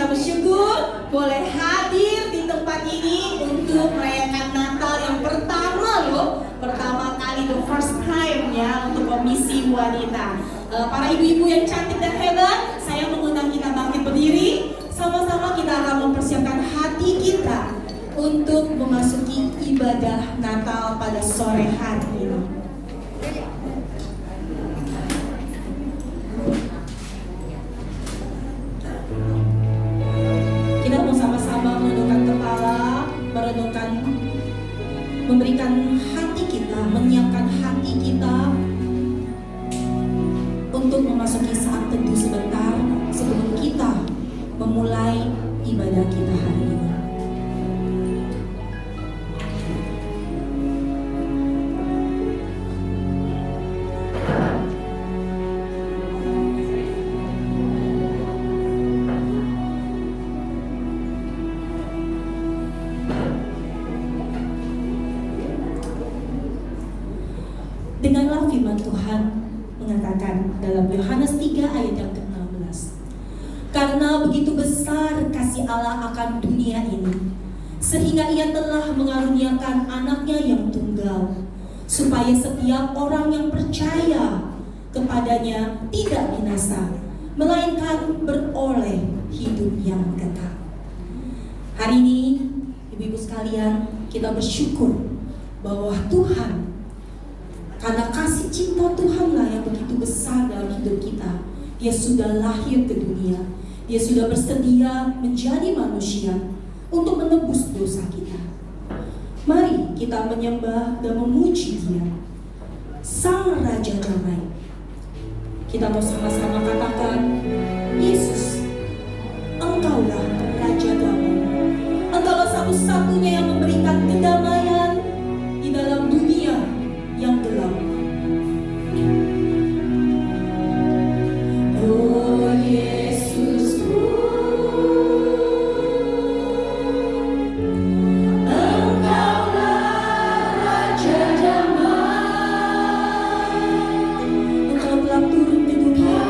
kita bersyukur boleh hadir di tempat ini untuk merayakan Natal yang pertama loh. Pertama kali, the first time ya, untuk komisi wanita. Para ibu-ibu yang cantik dan hebat, saya mengundang kita bangkit berdiri. Sama-sama kita akan mempersiapkan hati kita untuk memasuki ibadah Natal pada sore hari ini. Kita mau sama-sama menundukkan kepala, merenungkan, memberikan hati kita, menyiapkan hati kita untuk memasuki saat teduh sebentar sebelum kita memulai ibadah kita hari ini. Dengarlah firman Tuhan mengatakan dalam Yohanes 3 ayat yang ke-16. Karena begitu besar kasih Allah akan dunia ini, sehingga ia telah mengaruniakan anaknya yang tunggal, supaya setiap orang yang percaya kepadanya tidak binasa, melainkan beroleh hidup yang kekal. Hari ini, ibu-ibu sekalian, kita bersyukur bahwa Tuhan, karena kasih cinta Tuhanlah yang begitu besar dalam hidup kita, Dia sudah lahir ke dunia. Dia sudah bersedia menjadi manusia untuk menebus dosa kita. Mari kita menyembah dan memuji Dia, Sang Raja Damai. Kita mau sama-sama katakan, Yesus, Engkaulah Raja Damai. Engkaulah satu-satunya yang memberikan kedamaian di dalam dunia yang gelap. Oh Yesusku, Engkaulah Raja Damai. Engkau telah turun ke dunia,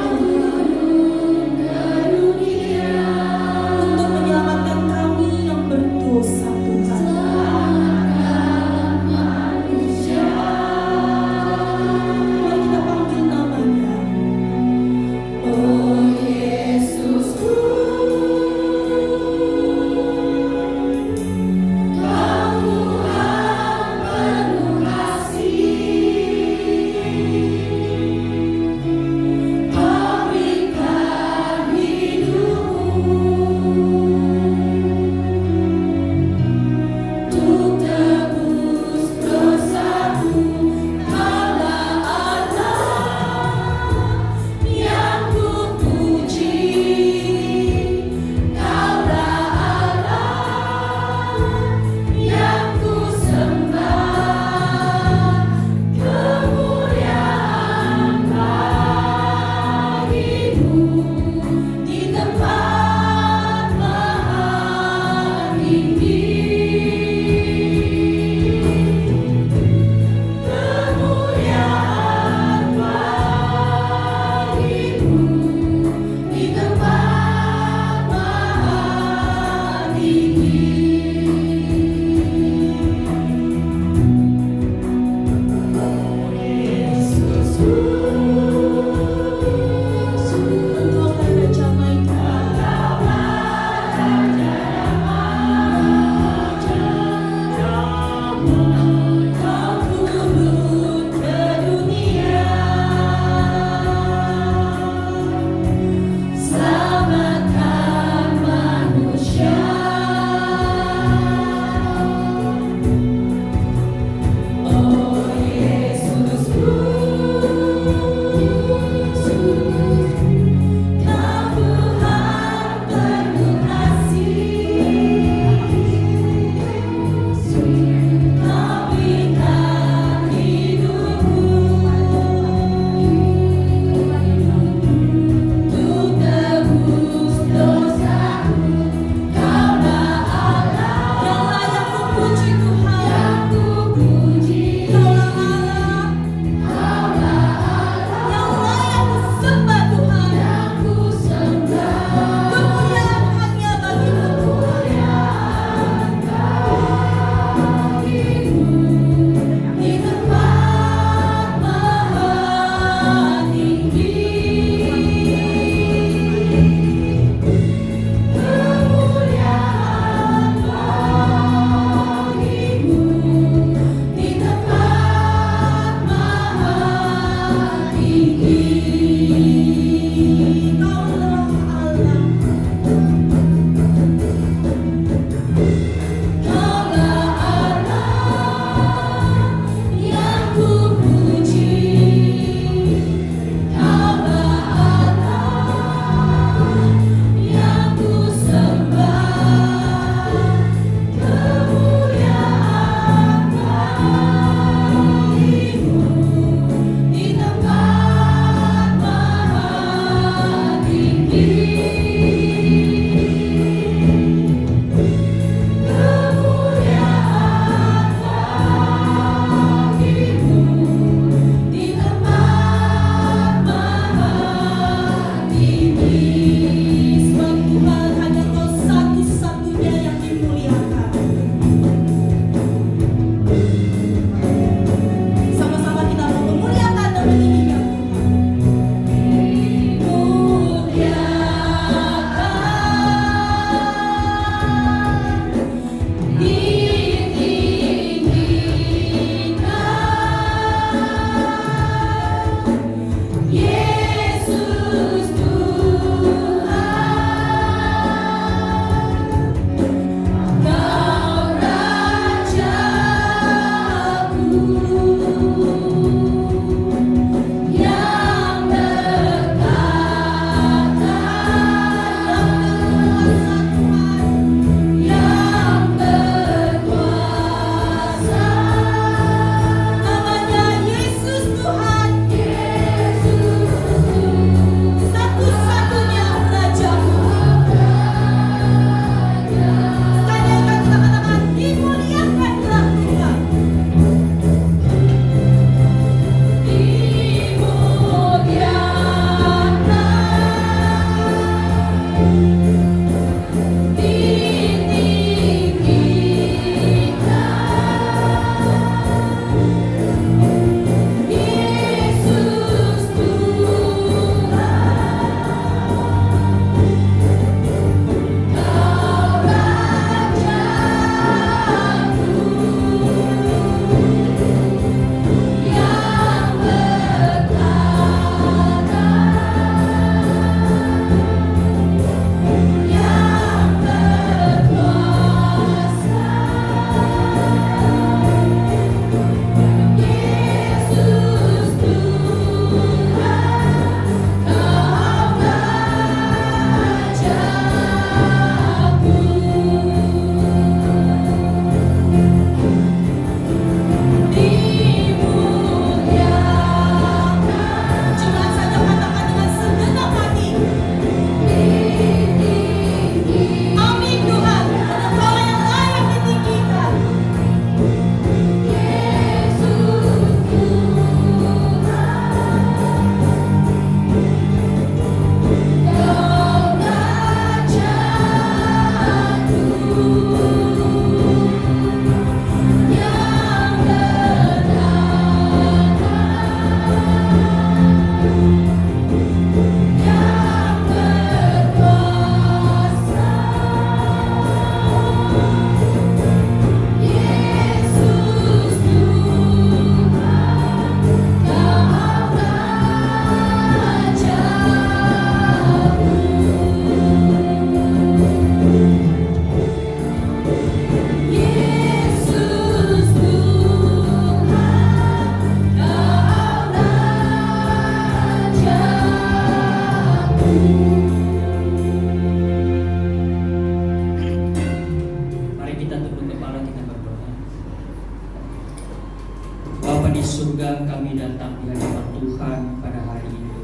Saudara, kami datang di hadapan Tuhan pada hari ini.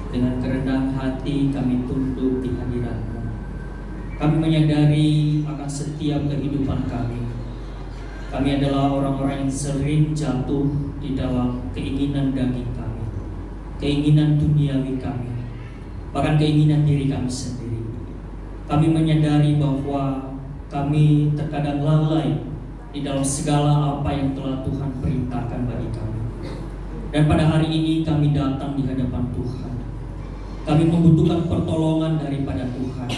Dengan kerendahan hati kami tunduk di hadirat-Mu. Kami menyadari akan setiap kehidupan kami. Kami adalah orang-orang yang sering jatuh di dalam keinginan daging kami, keinginan duniawi kami, bahkan keinginan diri kami sendiri. Kami menyadari bahwa kami terkadang lalai di dalam segala apa yang telah Tuhan perintahkan bagi kami. Dan pada hari ini kami datang di hadapan Tuhan. Kami membutuhkan pertolongan daripada Tuhan.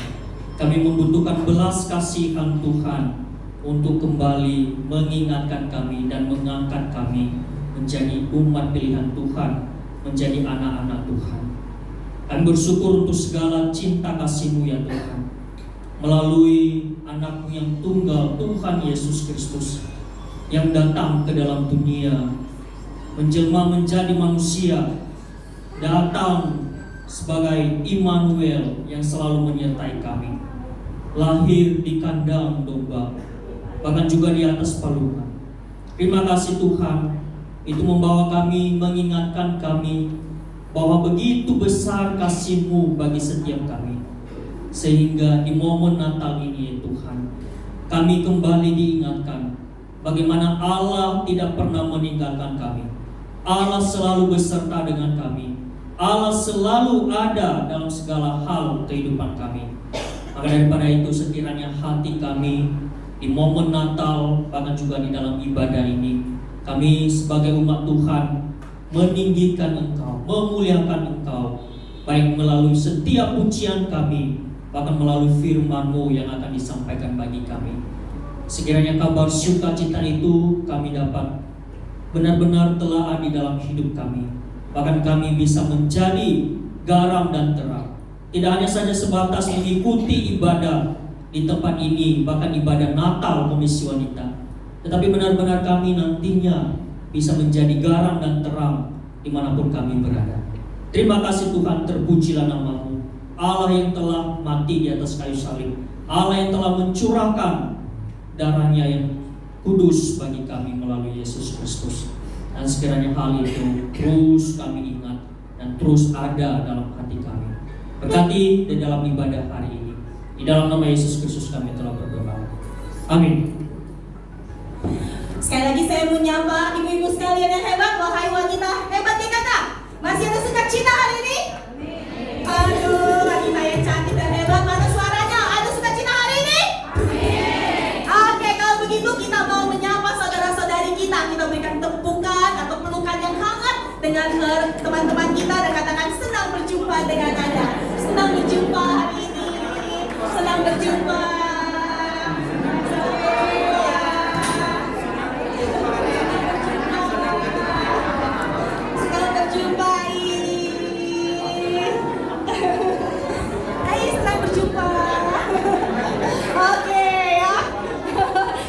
Kami membutuhkan belas kasihan Tuhan untuk kembali mengingatkan kami dan mengangkat kami menjadi umat pilihan Tuhan, menjadi anak-anak Tuhan. Kami bersyukur untuk segala cinta kasih-Mu ya Tuhan, melalui anak-Mu yang tunggal, Tuhan Yesus Kristus, yang datang ke dalam dunia, menjelma menjadi manusia, datang sebagai Immanuel yang selalu menyertai kami, lahir di kandang domba, bahkan juga di atas palungan. Terima kasih Tuhan, itu membawa kami, mengingatkan kami bahwa begitu besar kasih-Mu bagi setiap kami. Sehingga di momen Natal ini Tuhan, kami kembali diingatkan bagaimana Allah tidak pernah meninggalkan kami. Allah selalu beserta dengan kami. Allah selalu ada dalam segala hal kehidupan kami. Maka daripada itu sekiranya hati kami di momen Natal, bahkan juga di dalam ibadah ini, kami sebagai umat Tuhan meninggikan Engkau, memuliakan Engkau, baik melalui setiap pujian kami, bahkan melalui firman-Mu yang akan disampaikan bagi kami. Sekiranya kabar sukacita itu kami dapat benar-benar telaah di dalam hidup kami, bahkan kami bisa menjadi garam dan terang. Tidak hanya saja sebatas mengikuti ibadah di tempat ini, bahkan ibadah Natal Komisi Wanita, tetapi benar-benar kami nantinya bisa menjadi garam dan terang dimanapun kami berada. Terima kasih Tuhan, terpujilah nama-Mu, Allah yang telah mati di atas kayu salib, Allah yang telah mencurahkan darahnya yang kudus bagi kami melalui Yesus Kristus. Dan sekiranya hal itu terus kami ingat dan terus ada dalam hati kami. Berkati di dalam ibadah hari ini. Di dalam nama Yesus Kristus kami telah berdoa. Amin. Sekali lagi saya menyapa ibu-ibu sekalian yang hebat, wahai wanita hebat nih kata. Masih ada sukacita hari ini? Aduh, wanita yang cantik dan hebat, mana suaranya? Ada sukacita hari ini? Oke, kalau begitu kita mau menyapa saudara-saudari kita. Kita berikan tepukan atau pelukan yang hangat dengan teman-teman kita dan katakan senang berjumpa dengan Anda. Senang berjumpa hari ini. Senang berjumpa.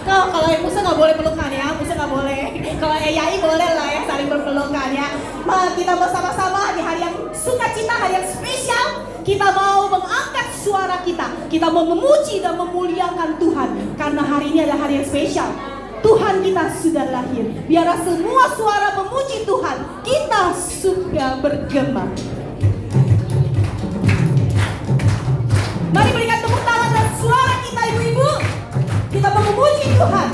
Kalau yang Musa nggak boleh pelukan ya, Musa nggak boleh. Kalau Yai boleh lah ya, saling berpelukan ya. Kita bersama-sama di hari yang sukacita, hari yang spesial. Kita mau mengangkat suara kita. Kita mau memuji dan memuliakan Tuhan. Karena hari ini adalah hari yang spesial. Tuhan kita sudah lahir. Biarlah semua suara memuji Tuhan. Kita sudah bergema. Mari berikan tepuk tangan dan suara kita ibu-ibu. Kita mau memuji Tuhan.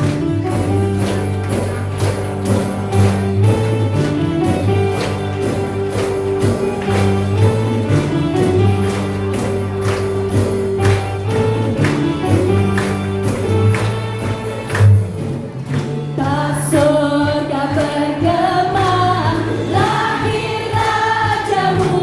Tak surga bergema, lahir rajamu.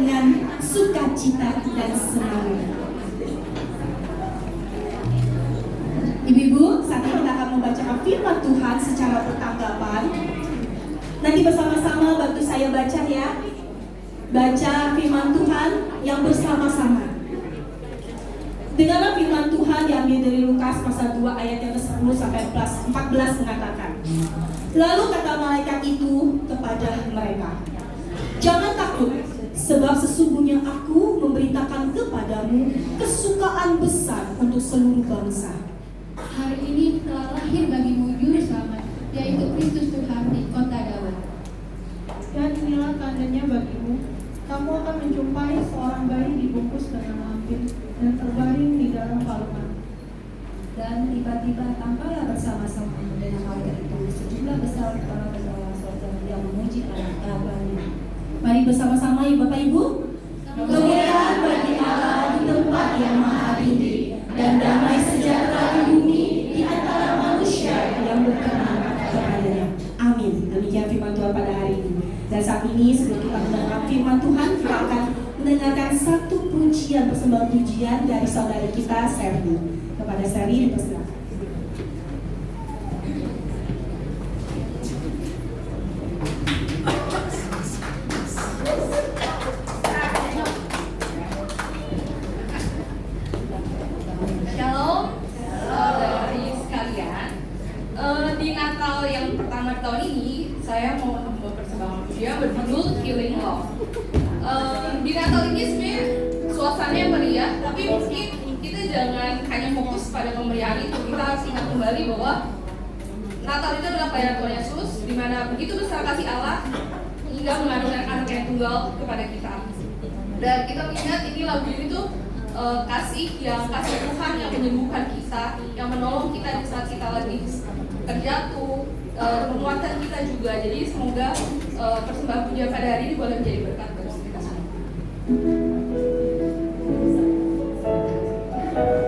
dengan sukacita dan semangat. Ibu-ibu, saat ini kita akan membacakan firman Tuhan secara bertanggapan. Nanti bersama-sama bantu saya baca ya. Baca firman Tuhan yang bersama-sama. Dengarlah firman Tuhan diambil dari Lukas pasal 2 ayat yang ke-10 sampai 14 mengatakan. Lalu kata malaikat itu kepada mereka, jangan takut, sebab sesungguhnya aku memberitakan kepadamu kesukaan besar untuk seluruh bangsa. Hari ini telah lahir bagimu juru selamat, yaitu Kristus Tuhan di kota Daud. Dan inilah tandanya bagimu, kamu akan menjumpai seorang bayi dibungkus dengan lampin dan terbaring di dalam palungan. Dan tiba-tiba tampaklah bersama-sama dengan malaikat itu sejumlah besar para pegawai sorga yang memuji Allah. Mari bersama-sama ya Bapak Ibu. Kemuliaan bagi Allah di tempat yang maha tinggi, dan damai sejahtera di bumi di antara manusia yang berkenan kepadanya. Amin. Demikian firman Tuhan pada hari ini. Dan saat ini sebelum kita mendengarkan firman Tuhan, kita akan mendengarkan satu pujian, persembahan pujian dari saudari kita Serdi. Kepada Serdi dipersilakan. Shalom, saudari sekalian. Di Natal yang pertama di tahun ini, saya mau mempersembahkan pujian berjudul Healing Love. Di Natal ini sebenarnya suasananya meriah, tapi mungkin kita jangan hanya fokus pada kemeriahan itu. Kita harus ingat kembali bahwa Natal itu adalah kelahiran Tuhan Yesus, di mana begitu besar kasih Allah hingga mengaruniakan anak yang tunggal kepada kita. Dan kita mengingat ini lagu ini tuh kasih Tuhan yang menyembuhkan kita, yang menolong kita di saat kita lagi terjatuh, menguatkan kita juga. Jadi semoga persembahan pujian pada hari ini boleh menjadi berkat bagi kita semua. Thank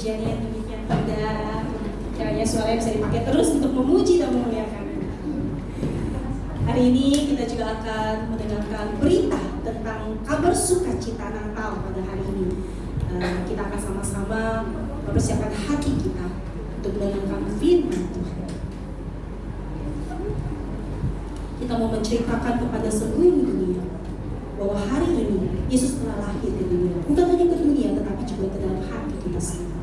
pujiannya yang demikian indah. Kiranya suaranya bisa dipakai terus untuk memuji dan memuliakan. Hari ini kita juga akan mendengarkan berita tentang kabar sukacita Natal pada hari ini. Kita akan sama-sama mempersiapkan hati kita untuk mendengarkan firman Tuhan. Kita mau menceritakan kepada seluruh dunia bahwa hari ini Yesus telah lahir ke dunia. Bukan hanya ke dunia, tetapi juga ke dalam hati kita sendiri.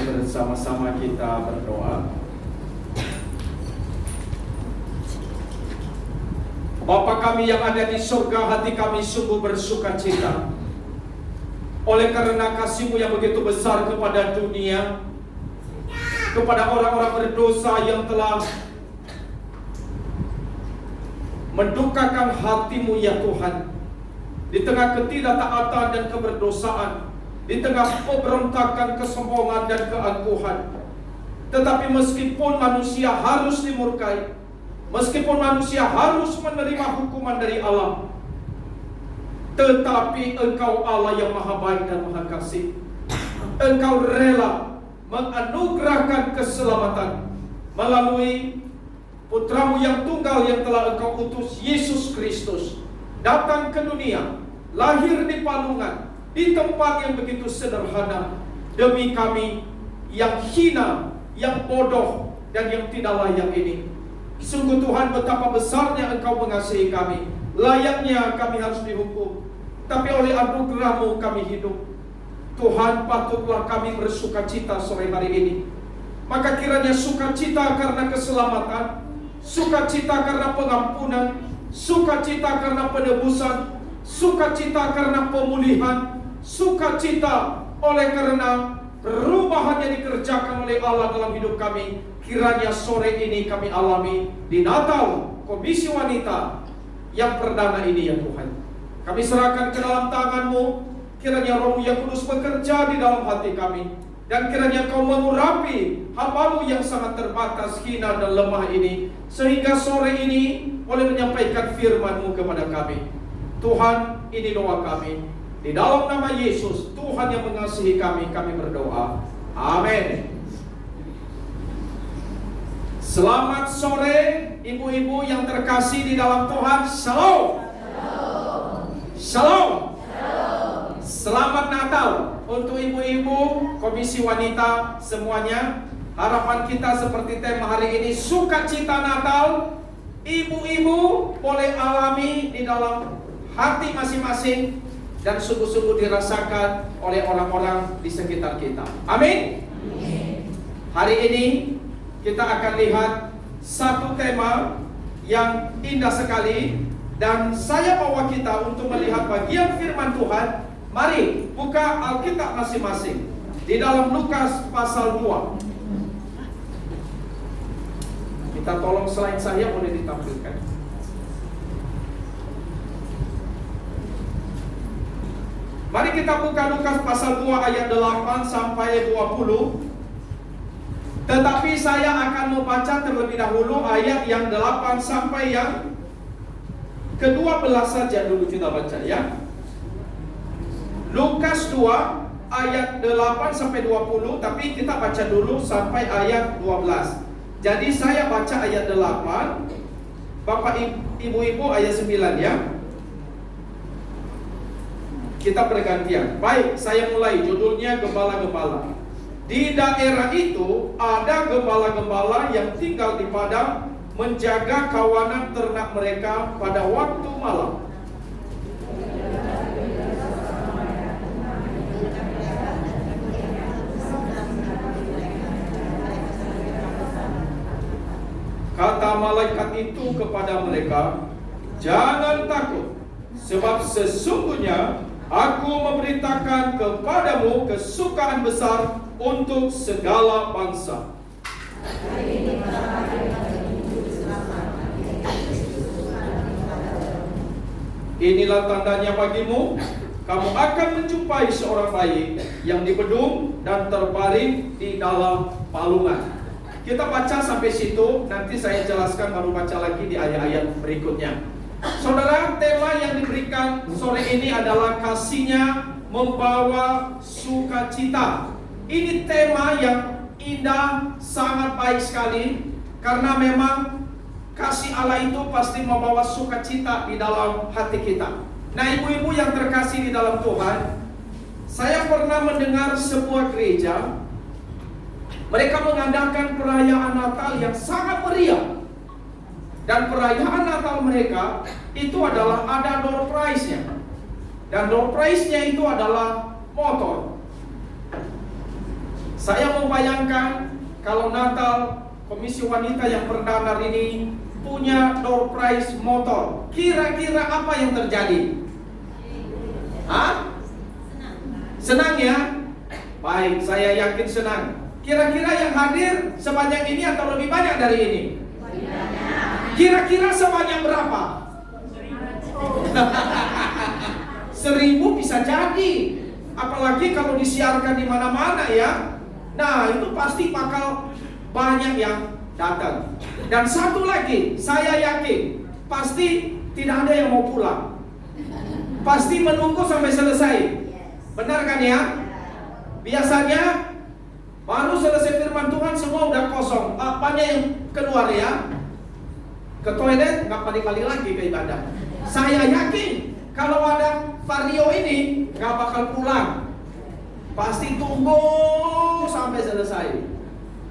Bersama-sama kita berdoa. Bapa kami yang ada di surga, hati kami sungguh bersuka cita Oleh karena kasih-Mu yang begitu besar kepada dunia, kepada orang-orang berdosa yang telah mendukakan hati-Mu ya Tuhan, di tengah ketidaktaatan dan keberdosaan, di tengah pemberontakan, kesombongan dan keangkuhan. Tetapi meskipun manusia harus dimurkai, meskipun manusia harus menerima hukuman dari Allah, tetapi Engkau Allah yang maha baik dan maha kasih. Engkau rela menganugerahkan keselamatan melalui Putra-Mu yang tunggal yang telah Engkau utus, Yesus Kristus, datang ke dunia, lahir di palungan, di tempat yang begitu sederhana, demi kami yang hina, yang bodoh, dan yang tidak layak ini. Sungguh Tuhan, betapa besarnya Engkau mengasihi kami. Layaknya kami harus dihukum, tapi oleh anugerah-Mu kami hidup. Tuhan, patutlah kami bersukacita sore hari ini. Maka kiranya sukacita karena keselamatan, sukacita karena pengampunan, sukacita karena penebusan, sukacita karena pemulihan, sukacita oleh karena perubahan yang dikerjakan oleh Allah dalam hidup kami, kiranya sore ini kami alami di Natal Komisi Wanita yang perdana ini ya Tuhan. Kami serahkan ke dalam tangan-Mu. Kiranya Roh-Mu yang kudus bekerja di dalam hati kami, dan kiranya Kau mengurapi hamba-Mu yang sangat terbatas, hina dan lemah ini, sehingga sore ini boleh menyampaikan firman-Mu kepada kami. Tuhan, ini doa kami. Di dalam nama Yesus, Tuhan yang mengasihi kami, kami berdoa. Amin. Selamat sore ibu-ibu yang terkasih di dalam Tuhan. Shalom. Shalom. Selamat Natal untuk ibu-ibu Komisi Wanita semuanya. Harapan kita seperti tema hari ini, sukacita Natal. Ibu-ibu boleh alami di dalam hati masing-masing dan sungguh-sungguh dirasakan oleh orang-orang di sekitar kita. Amin. Hari ini kita akan lihat satu tema yang indah sekali, dan saya bawa kita untuk melihat bagian firman Tuhan. Mari buka Alkitab masing-masing di dalam Lukas pasal 2. Kita tolong slide saya boleh ditampilkan. Mari kita buka Lukas pasal 2 ayat 8 sampai 20. Tetapi saya akan membaca terlebih dahulu ayat yang 8 sampai yang ke-12 saja dulu kita baca ya. Lukas 2 ayat 8 sampai 20, tapi kita baca dulu sampai ayat 12. Jadi saya baca ayat 8, Bapak Ibu ayat 9 ya. Kita bergantian. Baik, saya mulai, judulnya Gembala-Gembala. Di daerah itu ada gembala-gembala yang tinggal di padang, menjaga kawanan ternak mereka pada waktu malam. Kata malaikat itu kepada mereka, "Jangan takut, sebab sesungguhnya Aku memberitakan kepadamu kesukaan besar untuk segala bangsa. Inilah tandanya bagimu, kamu akan menjumpai seorang bayi yang dibedung dan terbaring di dalam palungan." Kita baca sampai situ, nanti saya jelaskan baru baca lagi di ayat-ayat berikutnya. Saudara, tema yang diberikan sore ini adalah kasihnya membawa sukacita. Ini tema yang indah, sangat baik sekali, karena memang kasih Allah itu pasti membawa sukacita di dalam hati kita. Nah, ibu-ibu yang terkasih di dalam Tuhan, saya pernah mendengar sebuah gereja, mereka mengadakan perayaan Natal yang sangat meriah. Dan perayaan Natal mereka itu adalah ada door prize-nya. Dan door prize-nya itu adalah motor. Saya membayangkan kalau Natal Komisi Wanita yang perdana ini punya door prize motor, kira-kira apa yang terjadi? Hah? Senang ya? Baik, saya yakin senang. Kira-kira yang hadir sebanyak ini atau lebih banyak dari ini? Kira-kira sebanyak berapa? 1000 bisa jadi. Apalagi kalau disiarkan di mana-mana ya. Nah, itu pasti bakal banyak yang datang. Dan satu lagi, saya yakin pasti tidak ada yang mau pulang. Pasti menunggu sampai selesai. Benar kan ya? Biasanya baru selesai firman Tuhan semua udah kosong. Banyak yang keluar ya. Ke toilet nggak balik-balik lagi ke ibadah. Saya yakin kalau ada vario ini nggak bakal pulang. Pasti tunggu sampai selesai.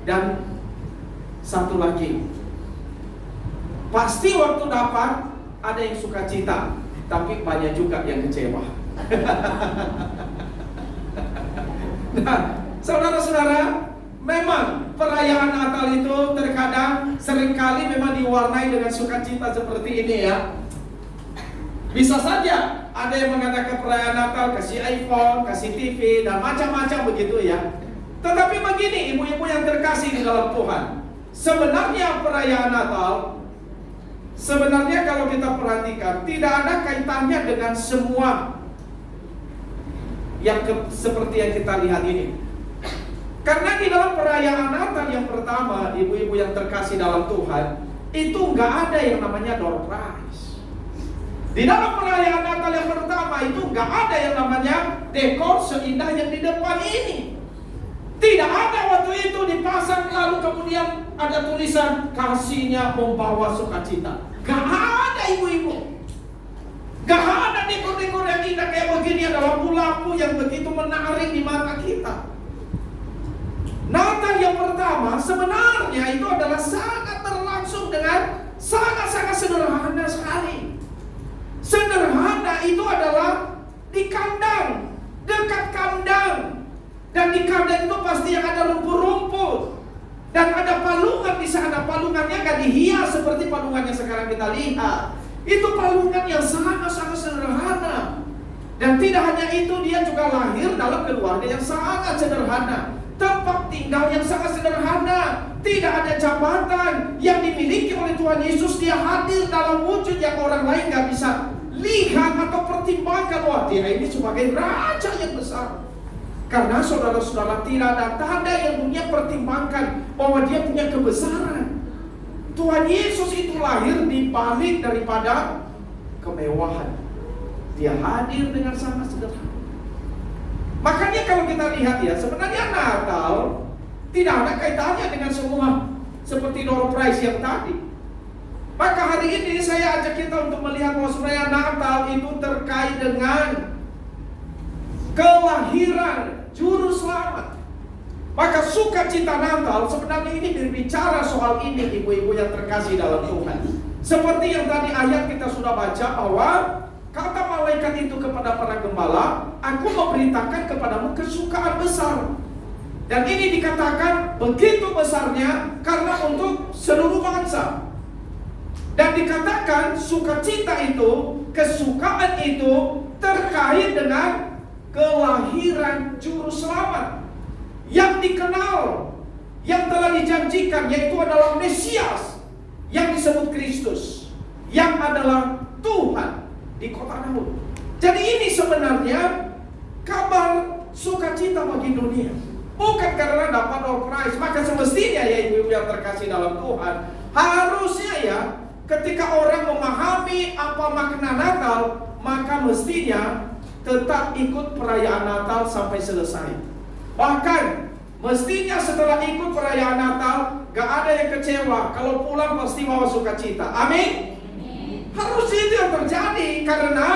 Dan satu lagi, pasti waktu dapat ada yang sukacita, tapi banyak juga yang kecewa. Nah, saudara-saudara, memang perayaan Natal itu terkadang seringkali memang diwarnai dengan sukacita seperti ini ya. Bisa saja ada yang mengatakan perayaan Natal kasih iPhone, kasih TV dan macam-macam begitu ya. Tetapi begini ibu-ibu yang terkasih di dalam Tuhan, sebenarnya perayaan Natal sebenarnya kalau kita perhatikan tidak ada kaitannya dengan semua yang seperti yang kita lihat ini. Karena di dalam perayaan Natal yang pertama, ibu-ibu yang terkasih dalam Tuhan, itu nggak ada yang namanya door prize. Di dalam perayaan Natal yang pertama itu nggak ada yang namanya dekor seindah yang di depan ini. Tidak ada waktu itu dipasang lalu kemudian ada tulisan kasihnya membawa sukacita. Gak ada ibu-ibu. Gak ada dekor-dekor yang indah kayak begini, ada lampu-lampu yang begitu menarik di mata kita. Natal yang pertama sebenarnya itu adalah sangat berlangsung dengan sangat-sangat sederhana sekali. Sederhana itu adalah di kandang, dekat kandang. Dan di kandang itu pasti yang ada rumput-rumput. Dan ada palungan di sana. Palungannya gak dihias seperti palungan yang sekarang kita lihat. Itu palungan yang sangat-sangat sederhana. Dan tidak hanya itu, dia juga lahir dalam keluarga yang sangat sederhana. Tempat tinggal yang sangat sederhana. Tidak ada jabatan yang dimiliki oleh Tuhan Yesus. Dia hadir dalam wujud yang orang lain gak bisa lihat atau pertimbangkan. Wah, dia ini sebagai raja yang besar. Karena saudara-saudara tidak ada tanda yang dunia pertimbangkan bahwa dia punya kebesaran. Tuhan Yesus itu lahir di balik daripada kemewahan. Dia hadir dengan sangat sederhana. Makanya kalau kita lihat ya, sebenarnya Natal tidak ada kaitannya dengan semua seperti door prize yang tadi. Maka hari ini saya ajak kita untuk melihat bahwa sebenarnya Natal itu terkait dengan kelahiran Juru Selamat. Maka sukacita Natal sebenarnya ini berbicara soal ini, ibu-ibu yang terkasih dalam Tuhan. Seperti yang tadi ayat kita sudah baca bahwa kata malaikat itu kepada para gembala, aku memberitakan kepadamu kesukaan besar. Dan ini dikatakan begitu besarnya karena untuk seluruh bangsa. Dan dikatakan sukacita itu, kesukaan itu terkait dengan kelahiran Juru Selamat yang dikenal, yang telah dijanjikan, yaitu adalah Mesias yang disebut Kristus, yang adalah Tuhan di kota Daud. Jadi ini sebenarnya kabar sukacita bagi dunia, bukan karena dapat door prize. Maka semestinya ya ibu-ibu yang terkasih dalam Tuhan, harusnya ya ketika orang memahami apa makna Natal, maka mestinya tetap ikut perayaan Natal sampai selesai. Bahkan mestinya setelah ikut perayaan Natal gak ada yang kecewa. Kalau pulang pasti bawa sukacita. Amin. Harus itu yang terjadi, karena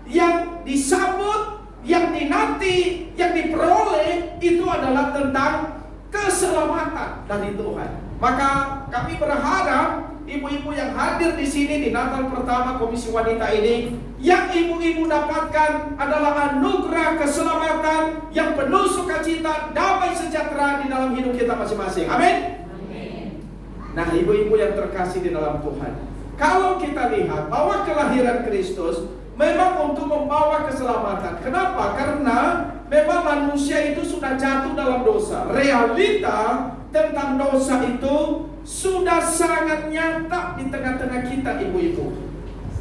yang disambut, yang dinanti, yang diperoleh itu adalah tentang keselamatan dari Tuhan. Maka kami berharap ibu-ibu yang hadir di sini di Natal pertama Komisi Wanita ini, yang ibu-ibu dapatkan adalah anugerah keselamatan yang penuh sukacita, damai sejahtera di dalam hidup kita masing-masing. Amin. Nah, ibu-ibu yang terkasih di dalam Tuhan, kalau kita lihat bahwa kelahiran Kristus memang untuk membawa keselamatan. Kenapa? Karena memang manusia itu sudah jatuh dalam dosa. Realita tentang dosa itu sudah sangat nyata di tengah-tengah kita, ibu-ibu.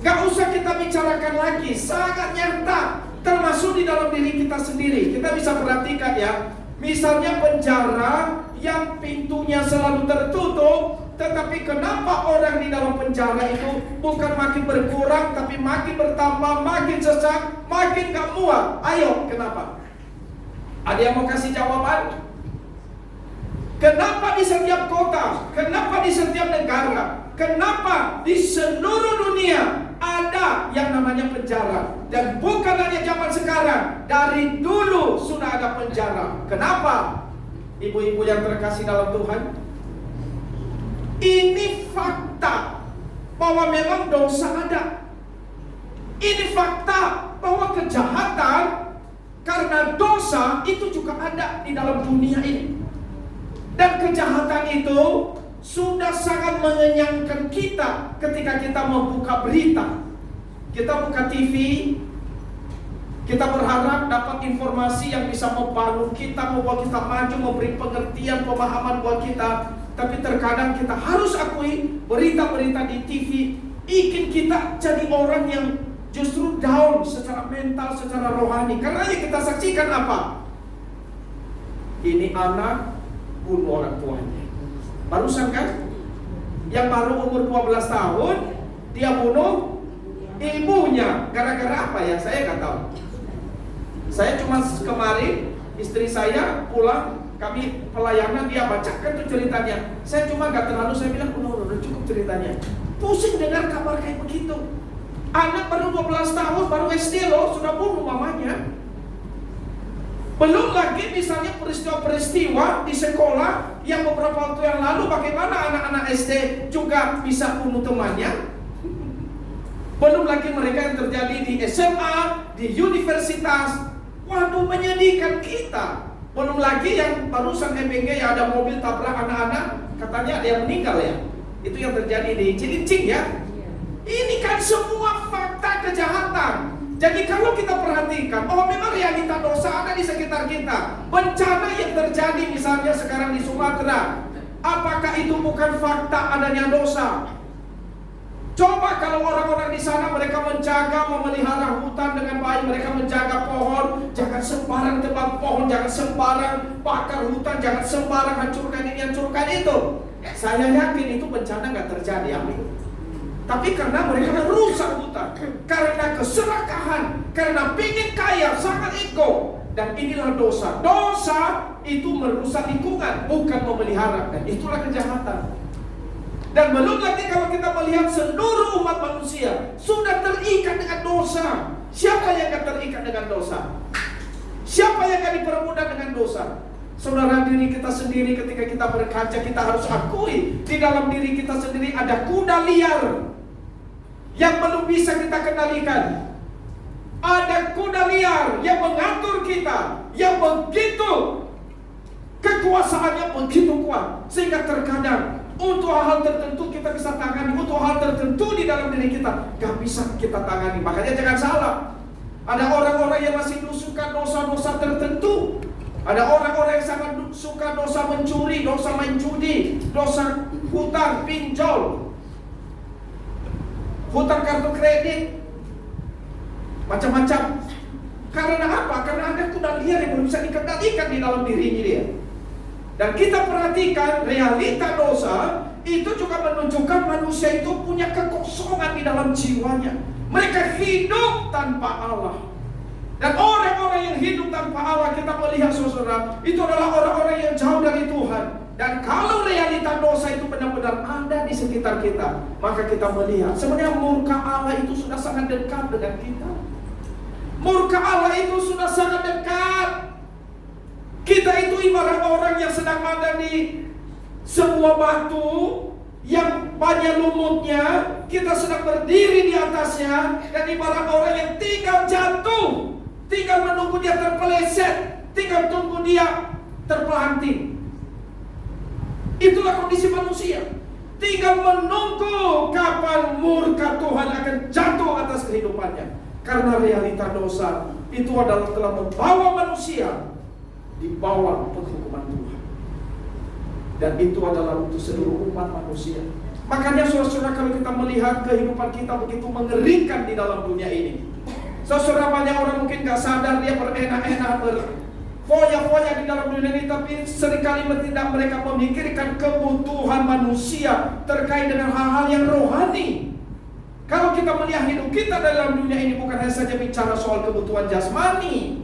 Gak usah kita bicarakan lagi, sangat nyata, termasuk di dalam diri kita sendiri. Kita bisa perhatikan ya, misalnya penjara yang pintunya selalu tertutup, tetapi kenapa orang di dalam penjara itu bukan makin berkurang, tapi makin bertambah, makin sesak, makin gak muat? Ayo, kenapa? Ada yang mau kasih jawaban? Kenapa di setiap kota? Kenapa di setiap negara? Kenapa di seluruh dunia ada yang namanya penjara? Dan bukan hanya zaman sekarang, dari dulu sudah ada penjara. Kenapa? Ibu-ibu yang terkasih dalam Tuhan, ini fakta bahwa memang dosa ada. Ini fakta bahwa kejahatan karena dosa itu juga ada di dalam dunia ini. Dan kejahatan itu sudah sangat mengenyangkan kita ketika kita membuka berita. Kita buka TV, kita berharap dapat informasi yang bisa membangun kita, membuat kita maju, memberi pengertian, pemahaman buat kita. Tapi terkadang kita harus akui, berita-berita di TV bikin kita jadi orang yang justru down secara mental, secara rohani. Karena yang kita saksikan apa? Ini anak bunuh orang tuanya. Barusan kan, yang baru umur 12 tahun dia bunuh ibunya. Gara-gara apa ya? Saya nggak tahu. Saya cuma kemarin istri saya pulang, kami pelayanan, dia bacakan tuh ceritanya. Saya cuma nggak terlalu, saya bilang udah cukup ceritanya. Pusing dengar kabar kayak begitu. Anak baru 12 tahun, baru SD loh, sudah bunuh mamanya. Belum lagi misalnya peristiwa-peristiwa di sekolah yang beberapa waktu yang lalu, bagaimana anak-anak SD juga bisa bunuh temannya. Belum lagi mereka yang terjadi di SMA, di universitas. Waduh, menyedihkan kita. Belum lagi yang barusan EBG yang ada mobil tabrak anak-anak, katanya ada yang meninggal ya. Itu yang terjadi di Cilincing ya. Ini kan semua fakta kejahatan. Jadi kalau kita perhatikan, oh memang realita dosa ada di sekitar kita. Bencana yang terjadi misalnya sekarang di Sumatera, apakah itu bukan fakta adanya dosa? Coba kalau orang-orang di sana mereka menjaga, memelihara hutan dengan baik, mereka menjaga pohon, jangan sembarang tebang pohon, jangan sembarang bakar hutan, jangan sembarang hancurkan ini, hancurkan itu. Saya yakin itu bencana nggak terjadi, amin. Tapi karena mereka merusak hutan, karena keserakahan, karena pingin kaya, sangat ego. Dan inilah dosa. Dosa itu merusak lingkungan, bukan memelihara. Dan itulah kejahatan. Dan belum lagi kalau kita melihat seluruh umat manusia sudah terikat dengan dosa. Siapa yang gak terikat dengan dosa? Siapa yang gak dipermudah dengan dosa? Saudara, diri kita sendiri ketika kita berkaca, kita harus akui di dalam diri kita sendiri ada kuda liar yang belum bisa kita kendalikan. Ada kuda liar yang mengatur kita, yang begitu kekuasaannya begitu kuat, sehingga terkadang untuk hal tertentu kita bisa tangani, untuk hal tertentu di dalam diri kita gak bisa kita tangani. Makanya jangan salah, ada orang-orang yang masih suka dosa-dosa tertentu. Ada orang-orang yang sangat suka dosa mencuri, dosa main judi, dosa hutang, pinjol, hutang kartu kredit, macam-macam. Karena apa? Karena ada kuda liar yang belum bisa dikendalikan di dalam dirinya dia. Dan kita perhatikan realita dosa itu juga menunjukkan manusia itu punya kekosongan di dalam jiwanya. Mereka hidup tanpa Allah. Dan orang-orang yang hidup tanpa Allah, kita melihat saudara, itu adalah orang-orang yang jauh dari Tuhan. Dan kalau realita dosa itu benar-benar ada di sekitar kita, maka kita melihat sebenarnya murka Allah itu sudah sangat dekat dengan kita. Murka Allah itu sudah sangat dekat. Kita itu ibarat orang yang sedang ada di sebuah batu yang banyak lumutnya. Kita sedang berdiri di atasnya, dan ibarat orang yang tinggal jatuh, tinggal menunggu dia terpeleset, tinggal tunggu dia terpelanting. Itulah kondisi manusia. Tinggal menunggu kapan murka Tuhan akan jatuh atas kehidupannya. Karena realita dosa itu adalah telah membawa manusia di bawah penghukuman Tuhan. Dan itu adalah untuk seluruh umat manusia. Makanya saudara-saudara, kalau kita melihat kehidupan kita begitu mengerikan di dalam dunia ini, saudara, banyak orang mungkin gak sadar, dia berenak-enak, berfoya-foya di dalam dunia ini, tapi seringkali tidak mereka memikirkan kebutuhan manusia terkait dengan hal-hal yang rohani. Kalau kita melihat hidup kita dalam dunia ini bukan hanya saja bicara soal kebutuhan jasmani,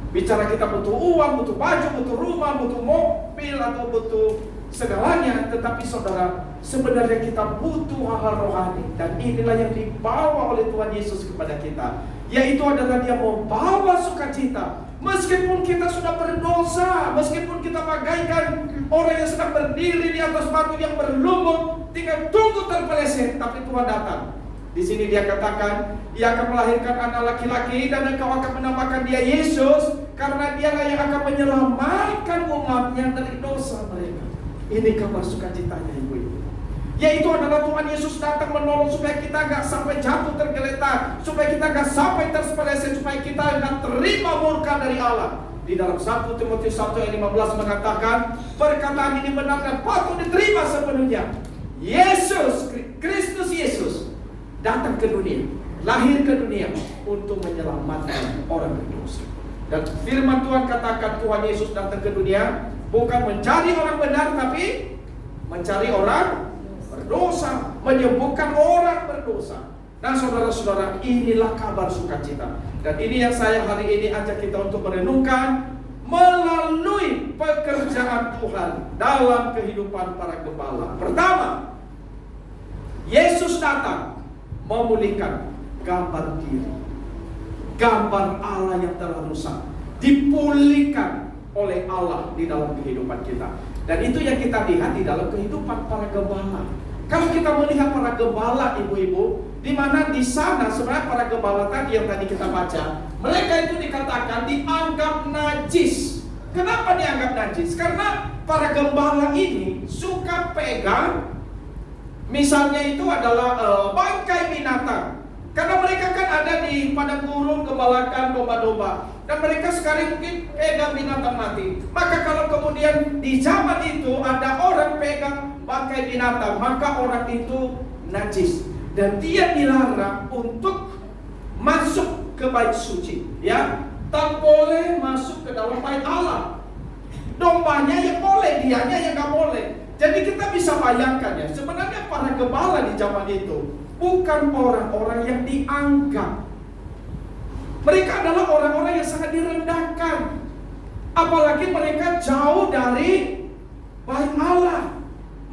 bicara kita butuh uang, butuh baju, butuh rumah, butuh mobil, atau butuh segalanya, tetapi saudara, sebenarnya kita butuh hal-hal rohani. Dan inilah yang dibawa oleh Tuhan Yesus kepada kita, yaitu adalah Dia membawa sukacita. Meskipun kita sudah berdosa, meskipun kita bagaikan orang yang sedang berdiri di atas batu yang berlumut, tinggal tunggu terpeleset, tapi Tuhan datang. Di sini Dia katakan, Ia akan melahirkan anak laki-laki dan engkau akan menamakan Dia Yesus, karena Dialah yang akan menyelamatkan umatnya dari dosa mereka. Ini kabar sukacitanya, ibu-ibu. Yaitu adalah Tuhan Yesus datang menolong supaya kita gak sampai jatuh tergeletak, supaya kita gak sampai terpeleset, supaya kita gak terima murka dari Allah. Di dalam 1 Timotius 1 ayat 15 mengatakan, perkataan ini benar dan patut diterima sepenuhnya. Yesus, Kristus Yesus datang ke dunia, lahir ke dunia untuk menyelamatkan orang berdosa. Dan firman Tuhan katakan, Tuhan Yesus datang ke dunia bukan mencari orang benar, tapi mencari orang berdosa, menyembuhkan orang berdosa. Nah saudara-saudara, inilah kabar sukacita. Dan ini yang saya hari ini ajak kita untuk merenungkan melalui pekerjaan Tuhan dalam kehidupan para gembala. Pertama, Yesus datang memulihkan gambar diri, gambar Allah yang telah rusak, dipulihkan oleh Allah di dalam kehidupan kita. Dan itu yang kita lihat di dalam kehidupan para gembala. Kalau kita melihat para gembala, ibu-ibu, di mana di sana sebenarnya para gembala tadi yang tadi kita baca, mereka itu dikatakan dianggap najis. Kenapa dianggap najis? Karena para gembala ini suka pegang, misalnya itu adalah bangkai binatang. Karena mereka kan ada di padang gurun gembalakan domba-domba, dan mereka sekarang mungkin pegang binatang mati. Maka kalau kemudian di zaman itu ada orang pegang bangkai binatang, maka orang itu najis, dan dia dilarang untuk masuk ke bait suci, ya, tak boleh masuk ke dalam bait Allah. Dombanya yang boleh, dianya yang nggak boleh. Jadi kita bisa bayangkan ya, sebenarnya para gembala di zaman itu bukan orang-orang yang dianggap. Mereka adalah orang-orang yang sangat direndahkan. Apalagi mereka jauh dari bait Allah.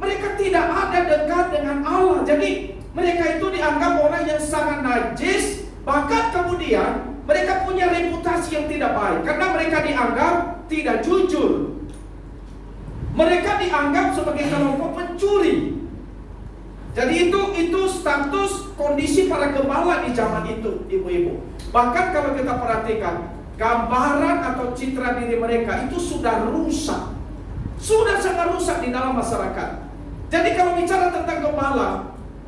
Mereka tidak ada dekat dengan Allah. Jadi mereka itu dianggap orang yang sangat najis. Bahkan kemudian mereka punya reputasi yang tidak baik, karena mereka dianggap tidak jujur. Mereka dianggap sebagai kelompok pencuri. Jadi itu status kondisi para gembala di zaman itu, ibu-ibu. Bahkan kalau kita perhatikan, gambaran atau citra diri mereka itu sudah rusak, sudah sangat rusak di dalam masyarakat. Jadi kalau bicara tentang gembala,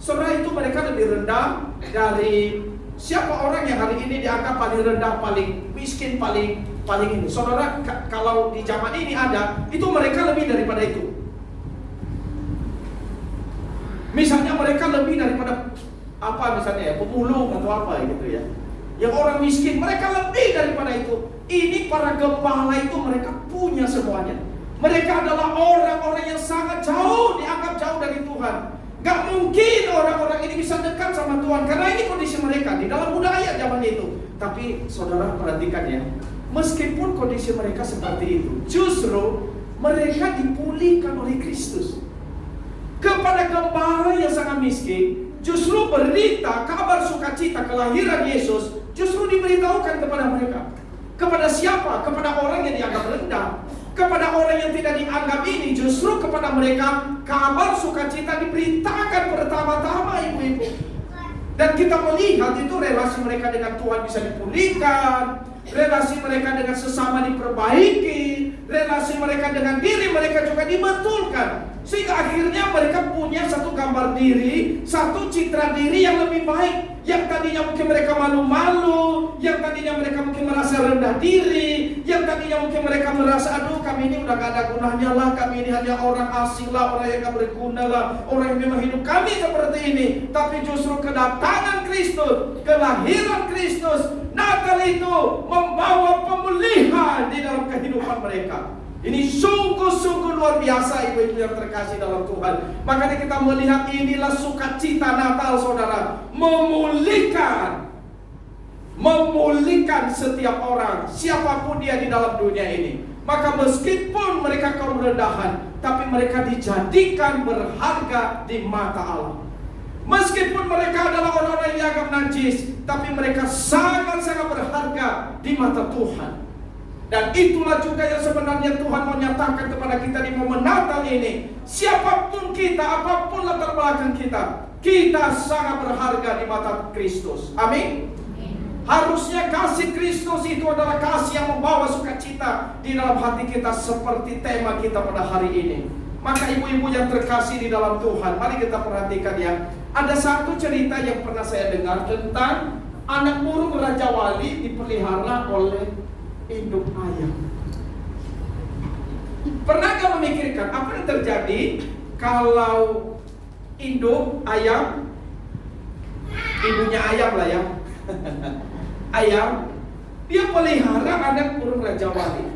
saudara, itu mereka lebih rendah dari siapa orang yang hari ini dianggap paling rendah, paling miskin, paling ini. Saudara, kalau di zaman ini ada, itu mereka lebih daripada itu. Misalnya mereka lebih daripada apa, misalnya ya, pemulung atau apa gitu ya, yang orang miskin, mereka lebih daripada itu. Ini para gembala itu mereka punya semuanya. Mereka adalah orang-orang yang sangat jauh, dianggap jauh dari Tuhan. Gak mungkin orang-orang ini bisa dekat sama Tuhan, karena ini kondisi mereka di dalam budaya zaman itu. Tapi saudara perhatikan ya, meskipun kondisi mereka seperti itu, justru mereka dipulihkan oleh Kristus. Kepada gembala yang sangat miskin, justru berita kabar sukacita kelahiran Yesus justru diberitahukan kepada mereka. Kepada siapa? Kepada orang yang dianggap rendah. Kepada orang yang tidak dianggap ini, justru kepada mereka kabar sukacita diberitakan pertama-tama, ibu-ibu. Dan kita melihat itu relasi mereka dengan Tuhan bisa dipulihkan, relasi mereka dengan sesama diperbaiki, relasi mereka dengan diri mereka juga dibetulkan. Sehingga akhirnya mereka punya satu gambar diri, satu citra diri yang lebih baik. Yang tadinya mungkin mereka malu-malu, yang tadinya mereka mungkin merasa rendah diri, yang tadinya mungkin mereka merasa, aduh kami ini udah gak ada gunanya lah, kami ini hanya orang asing lah, orang yang gak berguna lah, orang yang memang hidup kami seperti ini. Tapi justru kedatangan Kristus, kelahiran Kristus, Natal itu membawa pemulihan di dalam kehidupan mereka. Ini sungguh-sungguh luar biasa, ibu-ibu yang terkasih dalam Tuhan. Makanya kita melihat inilah sukacita Natal, saudara. Memulihkan setiap orang, siapapun dia di dalam dunia ini. Maka meskipun mereka kaum rendahan, tapi mereka dijadikan berharga di mata Allah. Meskipun mereka adalah orang-orang yang dianggap najis, tapi mereka sangat-sangat berharga di mata Tuhan. Dan itulah juga yang sebenarnya Tuhan mau nyatakan kepada kita di momen Natal ini. Siapapun kita, apapun latar belakang kita, kita sangat berharga di mata Kristus. Amin. Harusnya kasih Kristus itu adalah kasih yang membawa sukacita di dalam hati kita, seperti tema kita pada hari ini. Maka ibu-ibu yang terkasih di dalam Tuhan, mari kita perhatikan ya. Ada satu cerita yang pernah saya dengar tentang anak burung Raja Wali dipelihara oleh induk ayam. Pernah gak memikirkan apa yang terjadi kalau induk ayam, ibunya ayam lah ya, ayam, dia pelihara anak burung Raja Wali.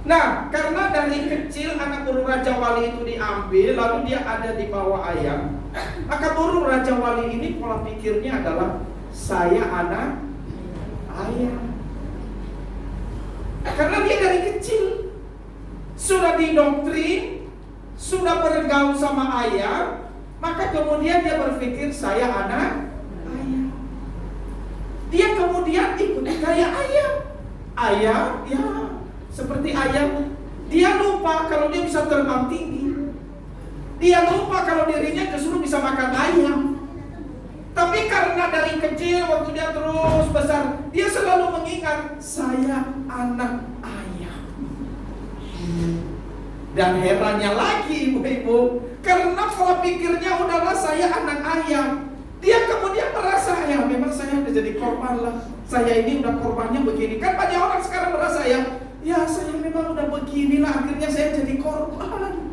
Nah, karena dari kecil anak burung Raja Wali itu diambil, lalu dia ada di bawah ayam, maka burung Raja Wali ini pola pikirnya adalah saya anak ayam. Karena dia dari kecil sudah didoktrin, sudah bergaul sama ayam, maka kemudian dia berpikir saya anak ayam. Dia kemudian ikut kayak ayam. Ayam, ya seperti ayam. Dia lupa kalau dia bisa terbang tinggi. Dia lupa kalau dirinya justru bisa makan ayam. Tapi karena dari kecil waktu dia terus besar, dia selalu mengingat saya anak ayam. Dan herannya lagi ibu-ibu, karena pola pikirnya udahlah saya anak ayam, dia kemudian merasa ya memang saya udah jadi korban lah. Saya ini udah korbannya begini. Kan banyak orang sekarang merasa ya saya memang udah beginilah, akhirnya saya jadi korban.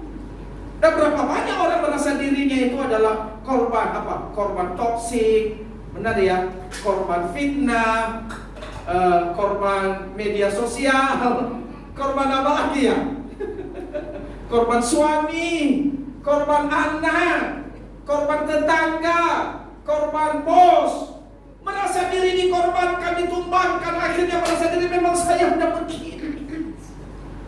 Dan berapa banyak orang merasa dirinya itu adalah korban apa? Korban toksik, benar ya? Korban fitnah, korban media sosial, korban apa lagi ya? Korban suami, korban anak, korban tetangga, korban bos. Merasa diri dikorbankan, ditumbangkan, akhirnya merasa diri memang saya udah begini.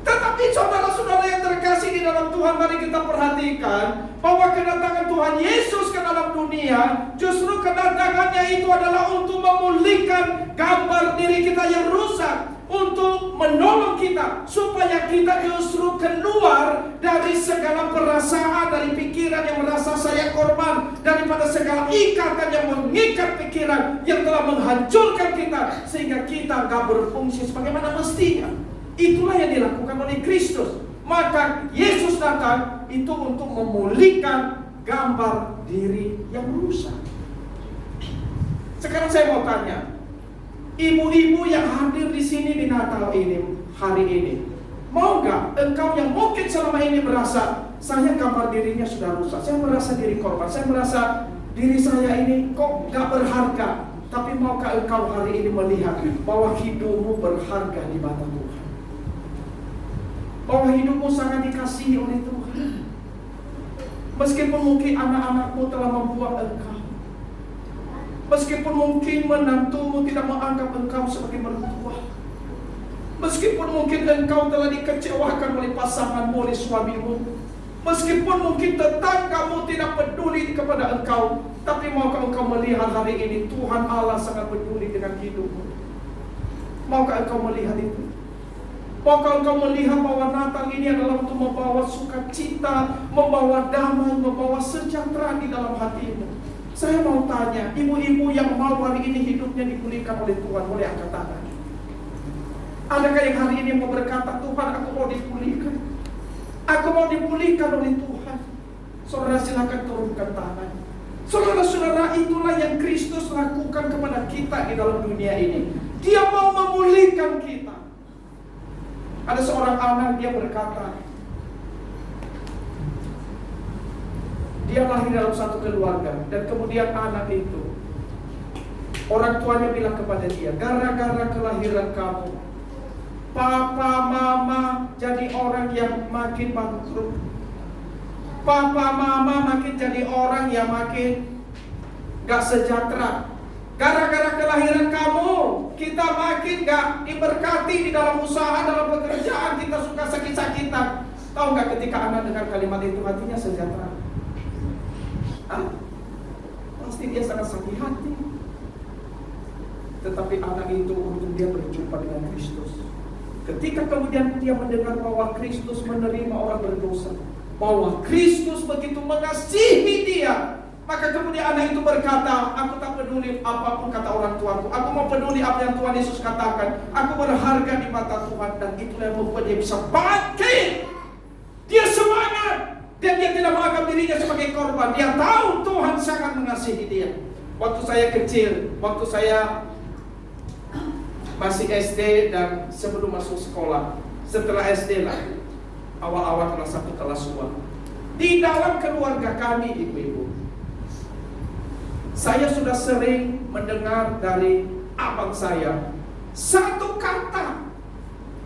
Tetapi saudara-saudara yang terkasih di dalam Tuhan, mari kita perhatikan bahwa kedatangan Tuhan Yesus ke dalam dunia, justru kedatangannya itu adalah untuk memulihkan gambar diri kita yang rusak, untuk menolong kita supaya kita justru keluar dari segala perasaan, dari pikiran yang merasa saya korban, daripada segala ikatan yang mengikat pikiran yang telah menghancurkan kita sehingga kita gak berfungsi sebagaimana mestinya. Itulah yang dilakukan oleh Kristus. Maka Yesus datang itu untuk memulihkan gambar diri yang rusak. Sekarang saya mau tanya, ibu-ibu yang hadir di sini di Natal ini, hari ini, mau gak engkau yang mungkin selama ini merasa saya gambar dirinya sudah rusak, saya merasa diri korban, saya merasa diri saya ini kok gak berharga, tapi maukah engkau hari ini melihat bahwa hidupmu berharga di mata Tuhan, bahwa hidupmu sangat dikasihi oleh Tuhan, meskipun mungkin anak-anakmu telah membuang engkau, meskipun mungkin menantumu tidak menganggap engkau sebagai mertua, meskipun mungkin engkau telah dikecewakan oleh pasanganmu, oleh suamimu, meskipun mungkin tetanggamu tidak peduli kepada engkau, tapi maukah engkau melihat hari ini Tuhan Allah sangat peduli dengan hidupmu? Maukah engkau melihat itu? Maukah engkau melihat bahwa Natal ini adalah untuk membawa sukacita, membawa damai, membawa sejahtera di dalam hatimu? Saya mau tanya, ibu-ibu yang mau hari ini hidupnya dipulihkan oleh Tuhan, boleh angkat tangan. Adakah yang hari ini mau berkata, Tuhan aku mau dipulihkan. Aku mau dipulihkan oleh Tuhan. Saudara silakan turunkan tangan. Saudara-saudara, itulah yang Kristus lakukan kepada kita di dalam dunia ini. Dia mau memulihkan kita. Ada seorang anak, dia berkata, dia lahir dalam satu keluarga, dan kemudian anak itu, orang tuanya bilang kepada dia, gara-gara kelahiran kamu, papa mama jadi orang yang makin bangkrut. Papa mama makin jadi orang yang makin gak sejahtera. Gara-gara kelahiran kamu, kita makin gak diberkati di dalam usaha, dalam pekerjaan, kita suka sakit-sakitan. Tahu gak ketika anak dengar kalimat itu, hatinya sejahtera? Pasti dia sangat sakit hati. Tetapi anak itu untuk dia berjumpa dengan Kristus. Ketika kemudian dia mendengar bahwa Kristus menerima orang berdosa, bahwa Kristus begitu mengasihi dia, maka kemudian anak itu berkata, aku tak peduli apapun kata orang tuaku, aku mau peduli apa yang Tuhan Yesus katakan. Aku berharga di mata Tuhan, dan itulah yang membuat dia bisa bangkit. Dia semangat, dan dia tidak menganggap dirinya sebagai korban. Dia tahu Tuhan sangat mengasihi dia. Waktu saya kecil, waktu saya masih SD dan sebelum masuk sekolah, setelah SD lah, awal-awal kelas 1, kelas 2, di dalam keluarga kami, ibu-ibu, saya sudah sering mendengar dari abang saya satu kata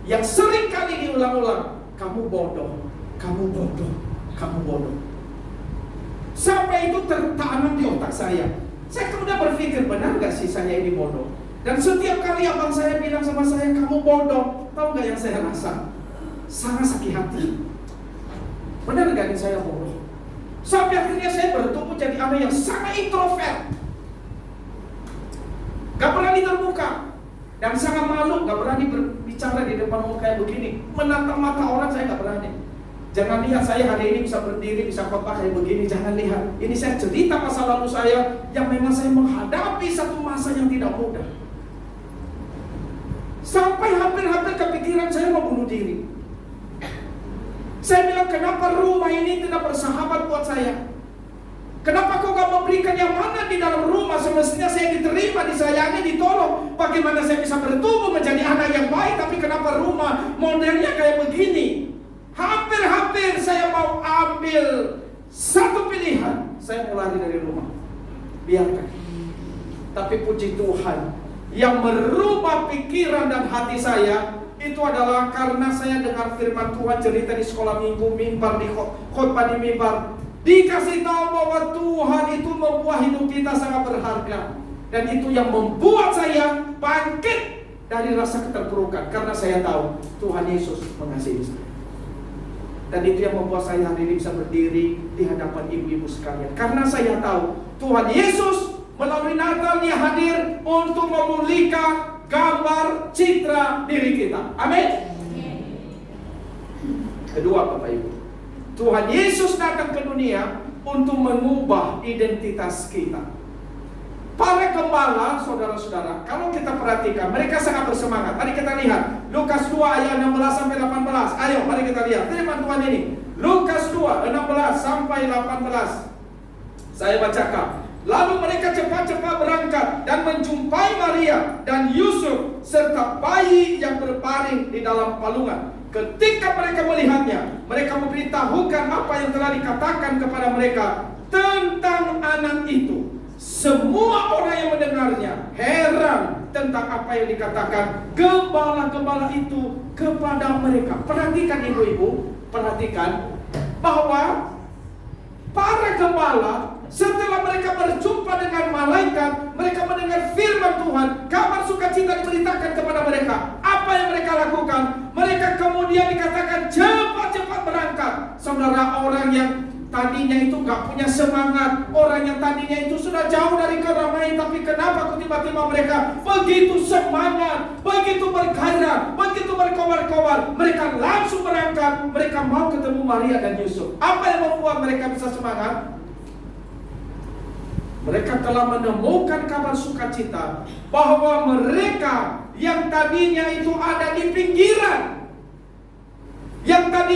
yang sering kali diulang-ulang, kamu bodoh, kamu bodoh, kamu bodoh. Sampai itu tertanam di otak saya. Saya kemudian berpikir, benar gak sih saya ini bodoh? Dan setiap kali abang saya bilang sama saya, kamu bodoh, tahu gak yang saya rasa? Sangat sakit hati. Benar gak ini saya bodoh? Sampai akhirnya saya bertumbuh jadi anak yang sangat introvert, gak berani terbuka, dan sangat malu, gak berani berbicara di depan umum kayak begini. Menatap mata orang saya gak berani. Jangan lihat saya hari ini bisa berdiri, bisa khotbah kayak begini. Jangan lihat, ini saya cerita masa lalu saya yang memang saya menghadapi satu masa yang tidak mudah. Sampai hampir-hampir kepikiran saya mau bunuh diri. Saya bilang, kenapa rumah ini tidak bersahabat buat saya? Kenapa kau gak memberikan yang mana di dalam rumah? Semestinya saya diterima, disayangi, ditolong. Bagaimana saya bisa bertumbuh menjadi anak yang baik, tapi kenapa rumah modelnya kayak begini? Hampir-hampir saya mau ambil satu pilihan, saya mau lari dari rumah. Biarkan. Tapi puji Tuhan, yang merubah pikiran dan hati saya itu adalah karena saya dengar firman Tuhan cerita di sekolah minggu, mimbar, di khotbah di mimbar, dikasih tahu bahwa Tuhan itu membuat hidup kita sangat berharga. Dan itu yang membuat saya bangkit dari rasa keterpurukan, karena saya tahu Tuhan Yesus mengasihi saya. Dan itu yang membuat saya hari ini bisa berdiri di hadapan ibu-ibu sekalian, karena saya tahu Tuhan Yesus melalui Natal dia hadir untuk memulihkan gambar citra diri kita. Amin. Kedua, Bapak Ibu, Tuhan Yesus datang ke dunia untuk mengubah identitas kita. Para gembala, saudara-saudara, kalau kita perhatikan, mereka sangat bersemangat. Mari kita lihat Lukas 2 ayat 16 sampai 18. Ayo, mari kita lihat firman Tuhan ini. Lukas 2 16 sampai 18. Saya bacakan. Lalu mereka cepat-cepat berangkat dan menjumpai Maria dan Yusuf serta bayi yang berbaring di dalam palungan. Ketika mereka melihatnya, mereka memberitahukan apa yang telah dikatakan kepada mereka tentang anak itu. Semua orang yang mendengarnya heran tentang apa yang dikatakan gembala-gembala itu kepada mereka. Perhatikan ibu-ibu, perhatikan bahwa para gembala setelah mereka berjumpa dengan malaikat, mereka mendengar firman Tuhan, kabar sukacita diberitakan kepada mereka. Apa yang mereka lakukan? Mereka kemudian dikatakan cepat-cepat berangkat. Saudara, orang yang tadinya itu gak punya semangat, orang yang tadinya itu sudah jauh dari keramaian, tapi kenapa kok tiba-tiba mereka begitu semangat, begitu bergairah, begitu berkobar-kobar? Mereka langsung berangkat, mereka mau ketemu Maria dan Yusuf. Apa yang membuat mereka bisa semangat? Mereka telah menemukan kabar sukacita bahwa mereka yang tadinya itu ada di pinggiran,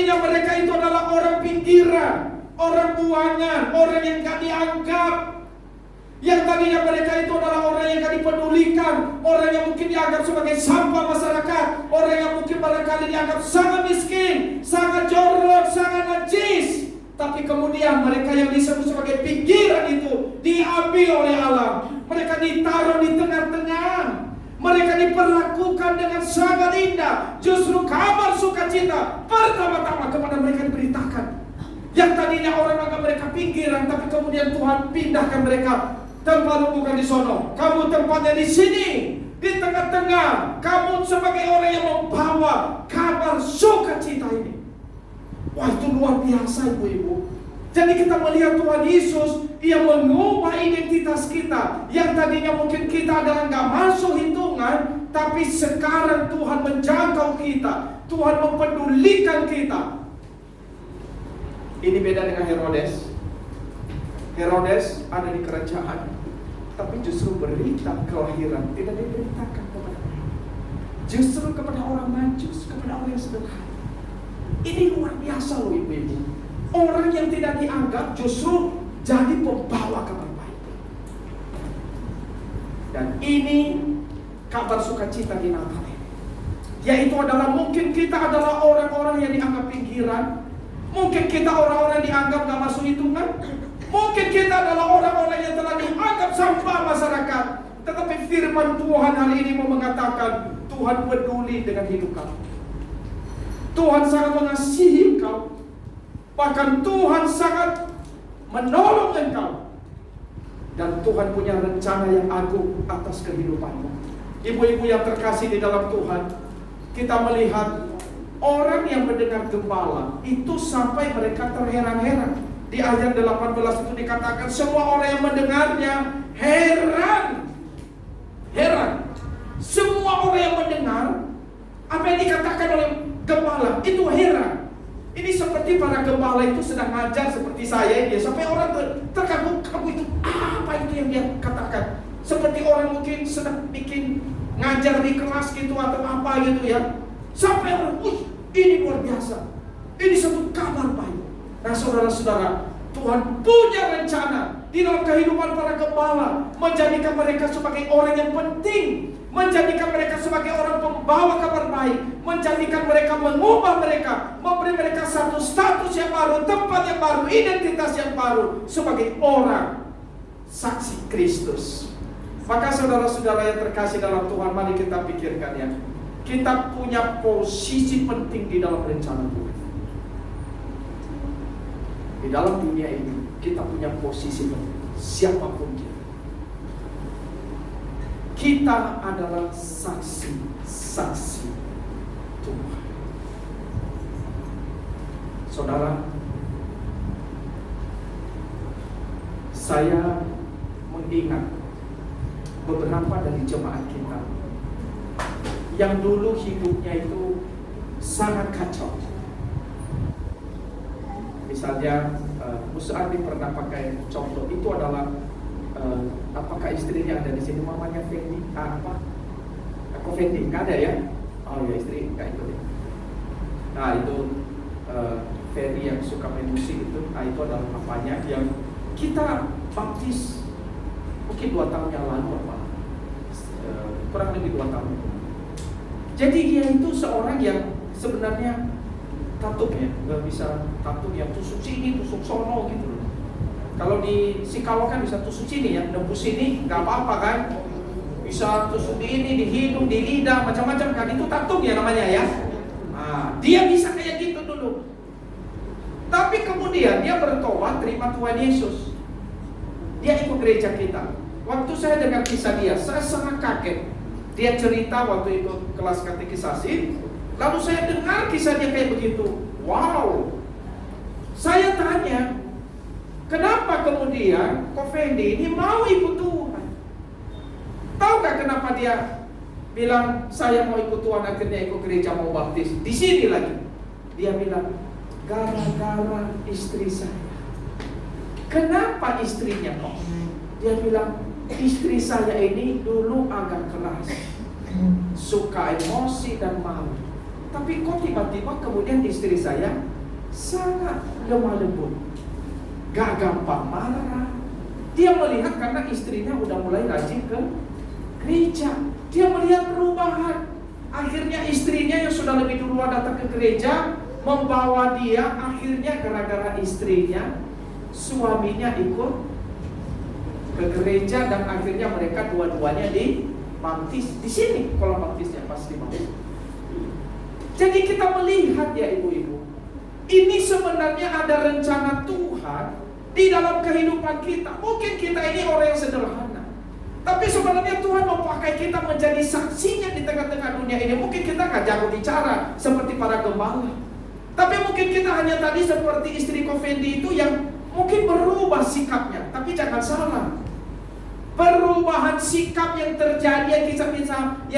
tadinya mereka itu adalah orang pinggiran, orang buangan, orang yang gak dianggap. Yang tadinya mereka itu adalah orang yang gak dipedulikan, orang yang mungkin dianggap sebagai sampah masyarakat, orang yang mungkin barangkali dianggap sangat miskin, sangat jorok, sangat najis. Tapi kemudian mereka yang disebut sebagai pinggiran itu diambil oleh Allah. Mereka ditaruh di tengah-tengah. Mereka diperlakukan dengan sangat indah. Justru kabar sukacita pertama-tama kepada mereka diberitakan. Yang tadinya orang anggap mereka pinggiran, tapi kemudian Tuhan pindahkan mereka. Tempatmu bukan di sono, kamu tempatnya di sini, di tengah-tengah. Kamu sebagai orang yang membawa kabar sukacita ini. Wah, itu luar biasa ibu-ibu. Jadi kita melihat Tuhan Yesus, Ia mengubah identitas kita. Yang tadinya mungkin kita adalah gak masuk hitungan, tapi sekarang Tuhan menjangkau kita. Tuhan mempedulikan kita. Ini beda dengan Herodes. Herodes ada di kerajaan, tapi justru berita kelahiran tidak diberitakan kepada mereka. Justru kepada orang Majus, kepada orang yang sederhana. Ini luar biasa loh ibu-ibu. Orang yang tidak dianggap justru jadi pembawa kabar baik. Dan ini kabar sukacita di Natal ini. Yaitu adalah mungkin kita adalah orang-orang yang dianggap pinggiran. Mungkin kita orang-orang yang dianggap gak masuk hitungan. Mungkin kita adalah orang-orang yang telah dianggap sampah masyarakat. Tetapi firman Tuhan hari ini mau mengatakan, Tuhan peduli dengan hidup kamu. Tuhan sangat mengasihi engkau. Bahkan Tuhan sangat menolong engkau. Dan Tuhan punya rencana yang agung atas kehidupanmu. Ibu-ibu yang terkasih di dalam Tuhan, kita melihat orang yang mendengar gembala itu sampai mereka terheran-heran. Di ayat 18 itu dikatakan semua orang yang mendengarnya heran. Heran. Semua orang yang mendengar apa yang dikatakan oleh gembala itu heran. Ini seperti para gembala itu sedang ngajar seperti saya ini, sampai orang terkagum-kagum itu apa itu yang dia katakan. Seperti orang mungkin sedang bikin ngajar di kelas gitu atau apa gitu ya. Sampai orang, ini luar biasa. Ini satu kabar baik. Nah saudara-saudara, Tuhan punya rencana di dalam kehidupan para gembala, menjadikan mereka sebagai orang yang penting, menjadikan mereka sebagai orang pembawa kabar baik, menjadikan mereka, mengubah mereka, memberi mereka satu status yang baru, tempat yang baru, identitas yang baru, sebagai orang saksi Kristus. Maka saudara-saudara yang terkasih dalam Tuhan, mari kita pikirkan ya, kita punya posisi penting di dalam rencana Tuhan. Di dalam dunia ini kita punya posisi penting, siapapun kita. Kita adalah saksi-saksi Tuhan. Saudara, saya mengingat beberapa dari jemaat kita yang dulu hidupnya itu sangat kacau. Misalnya, Musa Adi pernah pakai contoh, itu adalah apakah istrinya ada di sini, mamanya Fendi, Kok Fendi? Nggak ada ya? Oh ya, istri nggak ikut ya. Nah itu Ferry yang suka main musik itu, itu adalah papanya yang kita baptis mungkin 2 tahun yang lalu apa, kurang lebih 2 tahun. Jadi dia itu seorang yang sebenarnya tatuk ya, nggak bisa tatuk yang tusuk sini, tusuk sono gitu loh. Kalau di Sikawa kan bisa tusuk sini ya, nembus sini nggak apa-apa kan, bisa tusuk di ini, di hidung, di lidah, macam-macam kan, itu tatuk ya namanya ya. Nah, dia bisa kayak gitu dulu. Tapi kemudian dia bertobat, terima Tuhan Yesus. Dia ikut gereja kita. Waktu saya dengar kisah dia, saya sangat kaget. Dia cerita waktu itu kelas katekisasi, lalu saya dengar kisah dia kayak begitu. Wow. Saya tanya, kenapa kemudian Ko Fendi ini mau ikut Tuhan? Tahu gak kenapa dia bilang saya mau ikut Tuhan, akhirnya ikut gereja mau baptis? Di sini lagi. Dia bilang, gara-gara istri saya. Kenapa istrinya kok? Dia bilang, istri saya ini dulu agak keras, suka emosi dan malu. Tapi kok tiba-tiba kemudian istri saya sangat lemah lembut, gak gampang marah. Dia melihat karena istrinya udah mulai rajin ke gereja, dia melihat perubahan. Akhirnya istrinya yang sudah lebih duluan datang ke gereja membawa dia. Akhirnya gara-gara istrinya, suaminya ikut ke gereja dan akhirnya mereka dua-duanya dibaptis di sini. Kalau baptisnya pas di baptis. Jadi kita melihat ya ibu-ibu, ini sebenarnya ada rencana Tuhan di dalam kehidupan kita. Mungkin kita ini orang yang sederhana, tapi sebenarnya Tuhan mau pakai kita menjadi saksinya di tengah-tengah dunia ini. Mungkin kita gak jago bicara seperti para gembala, tapi mungkin kita hanya tadi seperti istri Kofendi itu yang mungkin berubah sikapnya. Tapi jangan salah, perubahan sikap yang terjadi yang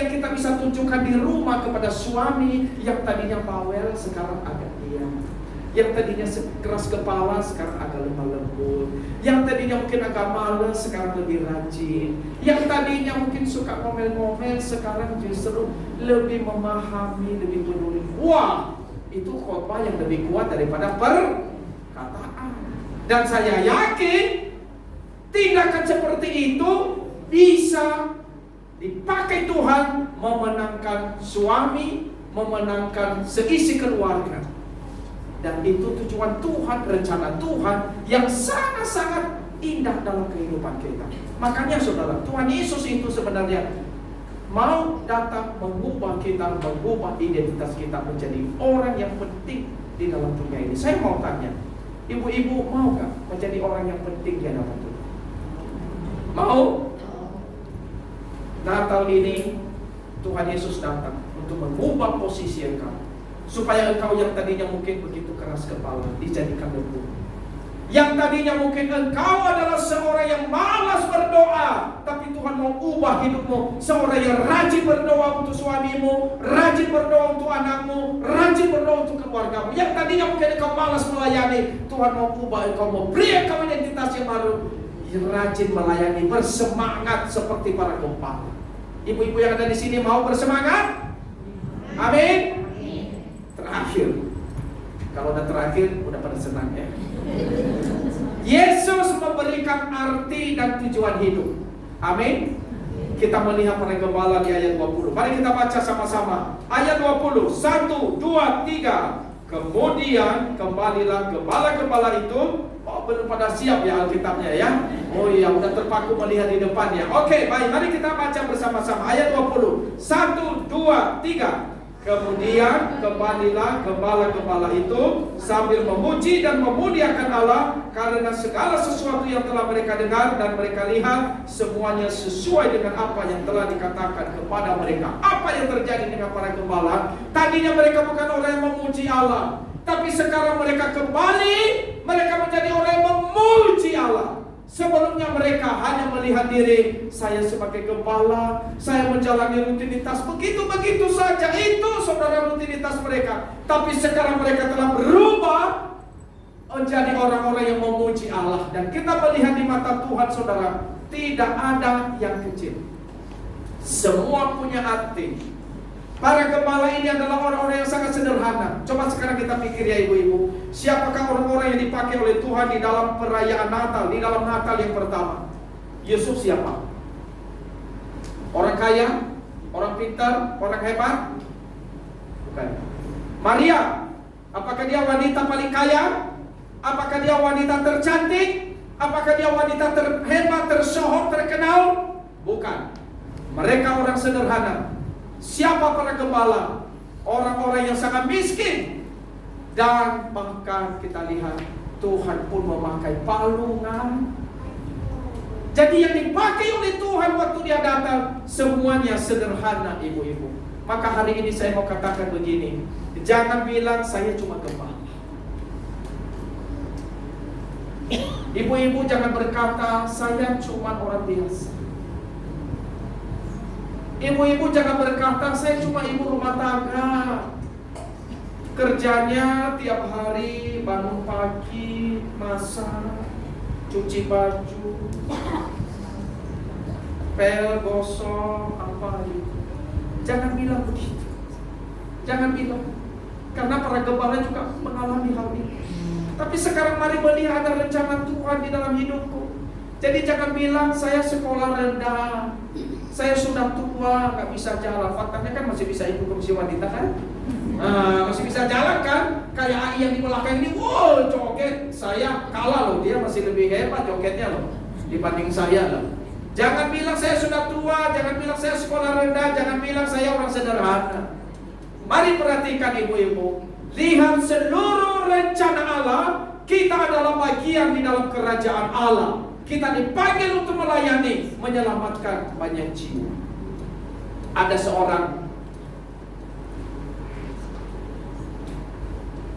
kita bisa tunjukkan di rumah kepada suami yang tadinya bawel sekarang agak diam, yang tadinya keras kepala sekarang agak lemah lembut, yang tadinya mungkin agak malas sekarang lebih rajin, yang tadinya mungkin suka ngomel-ngomel sekarang justru lebih memahami, lebih peduli. Wah, itu khotbah yang lebih kuat daripada perkataan. Dan saya yakin tindakan seperti itu bisa dipakai Tuhan memenangkan suami, memenangkan seisi keluarga. Dan itu tujuan Tuhan, rencana Tuhan yang sangat-sangat indah dalam kehidupan kita. Makanya saudara, Tuhan Yesus itu sebenarnya mau datang mengubah kita, mengubah identitas kita menjadi orang yang penting di dalam dunia ini. Saya mau tanya, ibu-ibu mau gak menjadi orang yang penting di hadapan Tuhan? Mau? Natal ini Tuhan Yesus datang untuk mengubah posisi engkau, supaya engkau yang tadinya mungkin begitu keras kepala dijadikan lembut. Yang tadinya mungkin engkau adalah seorang yang malas berdoa, tapi Tuhan mau ubah hidupmu seorang yang rajin berdoa untuk suamimu, rajin berdoa untuk anakmu, rajin berdoa untuk keluargamu. Yang tadinya mungkin engkau malas melayani, Tuhan mau ubah engkau, mau beri engkau identitas yang baru, rajin melayani, bersemangat seperti para gembala. Ibu-ibu yang ada di sini mau bersemangat? Amin. Terakhir, kalau udah terakhir udah pada senang ya. Yesus memberikan arti dan tujuan hidup. Amin. Kita melihat para gembala di ayat 20. Mari kita baca sama-sama. Ayat 20. 1, 2, 3. Kemudian kembalilah gembala-gembala itu. Oh, belum pada siap ya Alkitabnya ya. Oh iya, udah terpaku melihat di depannya. Oke, baik, mari kita baca bersama-sama ayat 20. 1, 2, 3. Kemudian kembalilah gembala-gembala itu sambil memuji dan memuliakan Allah karena segala sesuatu yang telah mereka dengar dan mereka lihat semuanya sesuai dengan apa yang telah dikatakan kepada mereka. Apa yang terjadi dengan para gembala? Tadinya mereka bukan orang yang memuji Allah, tapi sekarang mereka kembali, mereka menjadi orang yang memuji Allah. Sebelumnya mereka hanya melihat diri, saya sebagai gembala, saya menjalani rutinitas begitu-begitu saja. Itu saudara rutinitas mereka. Tapi sekarang mereka telah berubah menjadi orang-orang yang memuji Allah. Dan kita melihat di mata Tuhan saudara, tidak ada yang kecil, semua punya arti. Para gembala ini adalah orang-orang yang sangat sederhana. Coba sekarang kita pikir ya ibu-ibu, siapakah orang-orang yang dipakai oleh Tuhan di dalam perayaan Natal, di dalam Natal yang pertama? Yusuf siapa? Orang kaya? Orang pintar? Orang hebat? Bukan. Maria, apakah dia wanita paling kaya? Apakah dia wanita tercantik? Apakah dia wanita terhebat, tersohor, terkenal? Bukan. Mereka orang sederhana. Siapa para gembala? Orang-orang yang sangat miskin. Dan bahkan kita lihat Tuhan pun memakai palungan. Jadi yang dipakai oleh Tuhan waktu dia datang semuanya sederhana ibu-ibu. Maka hari ini saya mau katakan begini, jangan bilang saya cuma gembala. Ibu-ibu jangan berkata saya cuma orang biasa. Ibu-ibu jangan berkata saya cuma ibu rumah tangga, kerjanya tiap hari bangun pagi, masak, cuci baju, pel, gosok, apa gitu. Jangan bilang begitu. Jangan bilang. Karena para gembala juga mengalami hal ini. Tapi sekarang mari melihat ada rencana Tuhan di dalam hidupku. Jadi jangan bilang saya sekolah rendah, saya sudah tua, nggak bisa jalan. Faktanya kan masih bisa ikut komisi wanita kan? Masih bisa jalan kan? Kayak Ai yang di belakang ini, wow joget. Saya kalah loh, dia masih lebih hebat jogetnya loh dibanding saya loh. Jangan bilang saya sudah tua, jangan bilang saya sekolah rendah, jangan bilang saya orang sederhana. Mari perhatikan ibu-ibu, lihat seluruh rencana Allah. Kita adalah bagian di dalam kerajaan Allah. Kita dipanggil untuk melayani, menyelamatkan banyak jiwa. Ada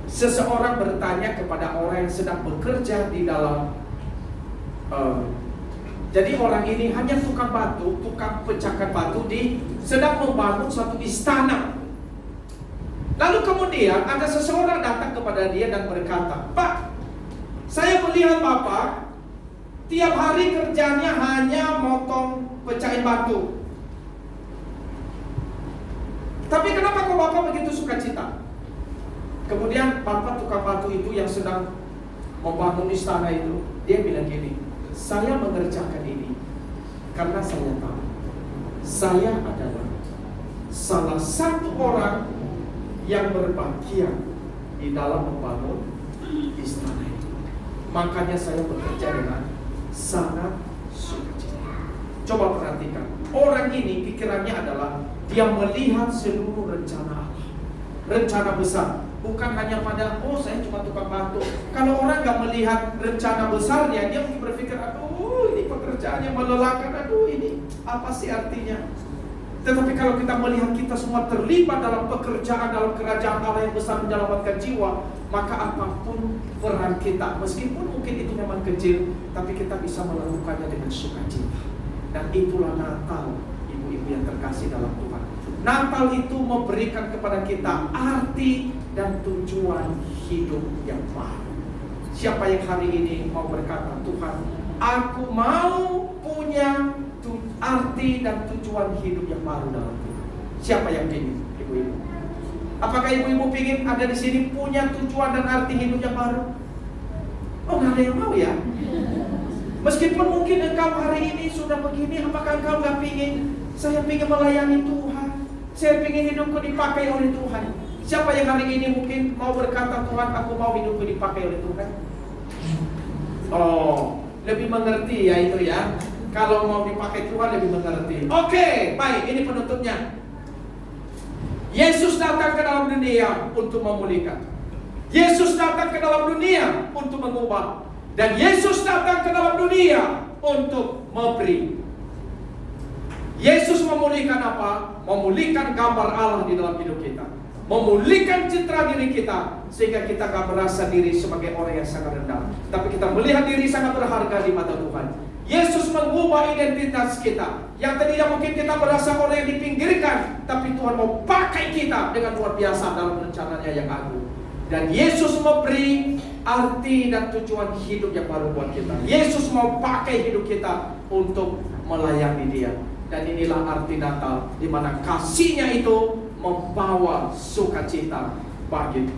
seseorang bertanya kepada orang yang sedang bekerja di dalam jadi orang ini hanya tukang batu, tukang pecahkan batu sedang membangun suatu istana. Lalu kemudian ada seseorang datang kepada dia dan berkata, "Pak, saya melihat Bapak tiap hari kerjanya hanya motong pecahin batu. Tapi kenapa kok Bapak begitu sukacita?" Kemudian bapak tukang batu itu yang sedang membangun istana itu, dia bilang gini, "Saya mengerjakan ini karena saya tahu saya adalah salah satu orang yang berbagian di dalam membangun istana itu. Makanya saya bekerja dengan sangat sukacita." Coba perhatikan, orang ini pikirannya adalah dia melihat seluruh rencana Allah, rencana besar. Bukan hanya pada, oh saya cuma tukang batu. Kalau orang gak melihat rencana besarnya, dia mungkin berpikir, aduh ini pekerjaannya melelahkan, aduh ini apa sih artinya. Tetapi kalau kita melihat kita semua terlibat dalam pekerjaan, dalam kerajaan Allah yang besar menyelamatkan jiwa, maka apapun peran kita, meskipun mungkin itu memang kecil, tapi kita bisa melakukannya dengan sukacita. Dan itulah Natal, ibu-ibu yang terkasih dalam Tuhan. Natal itu memberikan kepada kita arti dan tujuan hidup yang baru. Siapa yang hari ini mau berkata, "Tuhan, aku mau punya arti dan tujuan hidup yang baru dalam Tuhan"? Siapa yang ingin, ibu-ibu? Apakah ibu-ibu ingin ada di sini punya tujuan dan arti hidup yang baru? Oh, nggak ada yang mau ya? Meskipun mungkin engkau hari ini sudah begini, apakah engkau nggak ingin? Saya ingin melayani Tuhan, saya ingin hidupku dipakai oleh Tuhan. Siapa yang hari ini mungkin mau berkata, "Tuhan, aku mau hidupku dipakai oleh Tuhan"? Oh, lebih mengerti ya itu ya. Kalau mau dipakai Tuhan lebih mengerti. Oke, baik, ini penutupnya. Yesus datang ke dalam dunia untuk memulihkan. Yesus datang ke dalam dunia untuk mengubah. Dan Yesus datang ke dalam dunia untuk memberi. Yesus memulihkan apa? Memulihkan gambar Allah di dalam hidup kita, memulihkan citra diri kita, sehingga kita gak merasa diri sebagai orang yang sangat rendah, tapi kita melihat diri sangat berharga di mata Tuhan. Yesus mengubah identitas kita. Yang tadinya mungkin kita merasa orang yang dipinggirkan, tapi Tuhan mau pakai kita dengan luar biasa dalam rencananya yang agung. Dan Yesus memberi arti dan tujuan hidup yang baru buat kita. Yesus mau pakai hidup kita untuk melayani Dia. Dan inilah arti Natal, di mana kasih-Nya itu membawa sukacita bagi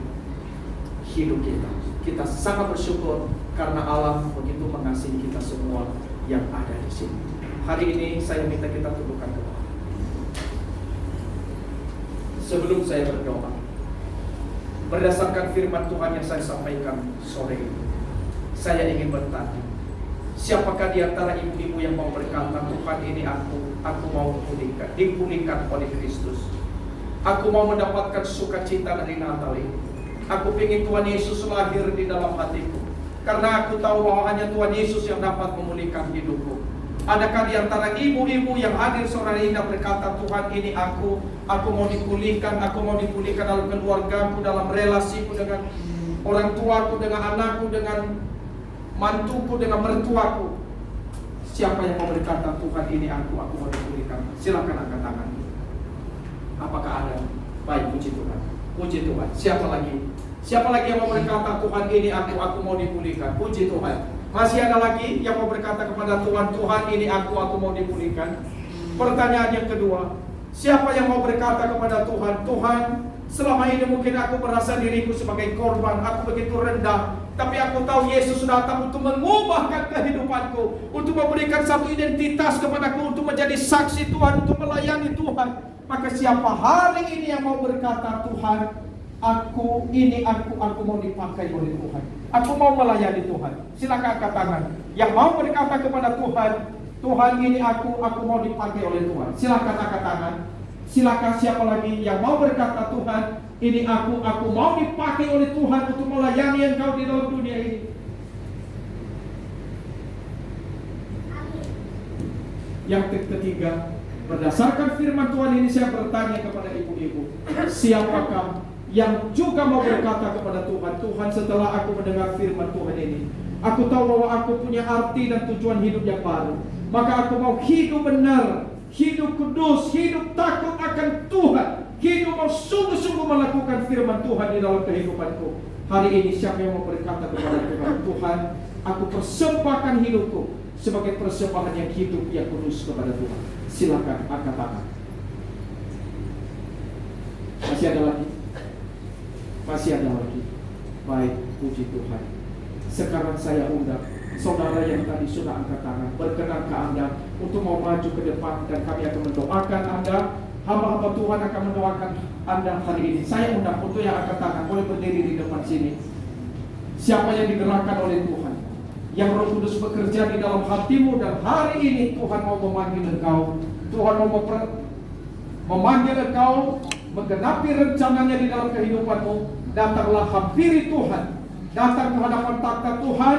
hidup kita. Kita sangat bersyukur karena Allah begitu mengasihi kita semua yang ada di sini. Hari ini saya minta kita tundukkan kepala. Sebelum saya berdoa, berdasarkan firman Tuhan yang saya sampaikan sore ini, saya ingin bertanya, siapakah di antara ibu-ibu yang mau berkata, "Tuhan, ini aku mau dipulihkan oleh Kristus. Aku mau mendapatkan sukacita dari Natal ini. Aku ingin Tuhan Yesus lahir di dalam hatiku. Karena aku tahu bahwa hanya Tuhan Yesus yang dapat memulihkan hidupku." Adakah di antara ibu-ibu yang hadir sore ini berkata, "Tuhan, ini aku mau dipulihkan, aku mau dipulihkan dalam keluargaku, dalam relasiku dengan orang tuaku, dengan anakku, dengan mantuku, dengan mertuaku." Siapa yang mau berkata, "Tuhan, ini aku mau dipulihkan"? Silakan angkat tangan. Apakah ada? Baik, puji Tuhan. Puji Tuhan. Siapa lagi? Siapa lagi yang mau berkata, "Tuhan, ini aku mau dipulihkan"? Puji Tuhan. Masih ada lagi yang mau berkata kepada Tuhan, "Tuhan, ini aku mau dipulihkan"? Pertanyaan yang kedua, siapa yang mau berkata kepada Tuhan, "Tuhan, Selama ini mungkin aku merasa diriku sebagai korban, aku begitu rendah. Tapi aku tahu Yesus datang untuk mengubahkan kehidupanku, untuk memberikan satu identitas kepadaku, untuk menjadi saksi Tuhan, untuk melayani Tuhan. Maka siapa hari ini yang mau berkata, Tuhan, aku mau dipakai oleh Tuhan, aku mau melayani Tuhan, silakan angkat tangan. Yang mau berkata kepada Tuhan, Tuhan ini aku mau dipakai oleh Tuhan, silakan angkat tangan. Silakan, siapa lagi yang mau berkata, Tuhan, ini aku mau dipakai oleh Tuhan untuk melayani Engkau di dalam dunia ini. Yang ketiga, berdasarkan firman Tuhan ini saya bertanya kepada ibu-ibu, siapakah yang juga mau berkata kepada Tuhan, Tuhan, setelah aku mendengar firman Tuhan ini, aku tahu bahwa aku punya arti dan tujuan hidup yang baru, maka aku mau hidup benar, hidup kudus, hidup takut akan Tuhan, hidup mau sungguh-sungguh melakukan firman Tuhan di dalam kehidupanku. Hari ini siapa yang mau berkata kepada Tuhan, Tuhan, aku persembahkan hidupku sebagai persembahan yang hidup yang kudus kepada Tuhan. Silakan angkat tangan. Masih ada lagi? Masih ada lagi. Baik, puji Tuhan. Sekarang saya undang saudara yang tadi sudah angkat tangan, berkenankah Anda untuk mau maju ke depan dan kami akan mendoakan Anda. Hamba-hamba Tuhan akan mendoakan Anda hari ini. Saya undang untuk yang angkat tangan, boleh berdiri di depan sini. Siapa yang digerakkan oleh Tuhan, yang Roh Kudus bekerja di dalam hatimu, dan hari ini Tuhan mau memanggil engkau, Tuhan mau memanggil engkau, menggenapi rencananya di dalam kehidupanmu. Datanglah, hampiri Tuhan, datang ke hadapan takhta Tuhan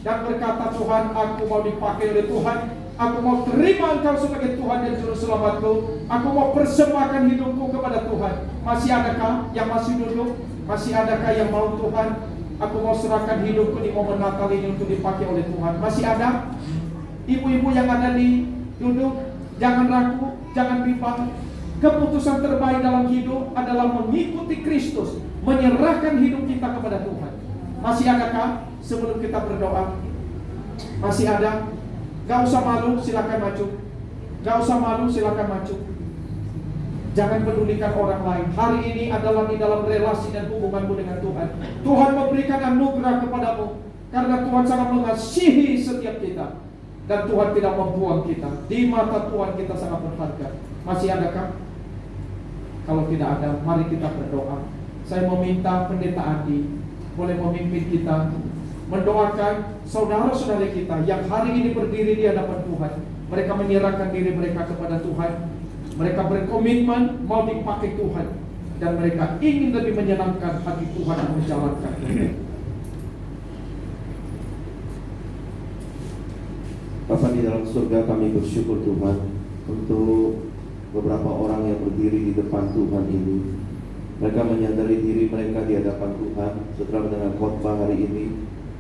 dan berkata, Tuhan, aku mau dipakai oleh Tuhan, aku mau terima Engkau sebagai Tuhan dan Juru Selamatku, aku mau persembahkan hidupku kepada Tuhan. Masih adakah yang masih duduk? Masih adakah yang mau, Tuhan, aku mau serahkan hidupku di momen Natal ini untuk dipakai oleh Tuhan? Masih ada? Ibu-ibu yang ada di duduk, jangan ragu, jangan bimbang. Keputusan terbaik dalam hidup adalah mengikuti Kristus, menyerahkan hidup kita kepada Tuhan. Masih adakah sebelum kita berdoa? Masih ada? Gak usah malu, silakan maju. Gak usah malu, silakan maju. Jangan pedulikan orang lain. Hari ini adalah di dalam relasi dan hubunganmu dengan Tuhan. Tuhan memberikan anugerah kepadamu karena Tuhan sangat mengasihi setiap kita, dan Tuhan tidak membuang kita. Di mata Tuhan kita sangat berharga. Masih adakah? Kalau tidak ada, mari kita berdoa. Saya meminta Pendeta Andi boleh memimpin kita mendoakan saudara-saudara kita yang hari ini berdiri di hadapan Tuhan. Mereka menyerahkan diri mereka kepada Tuhan. Mereka berkomitmen mau dipakai Tuhan, dan mereka ingin lebih menyenangkan hati Tuhan dan menjalankan. Bapa di dalam surga, kami bersyukur Tuhan untuk beberapa orang yang berdiri di depan Tuhan ini. Mereka menyadari diri mereka di hadapan Tuhan. Setelah mendengar khotbah hari ini,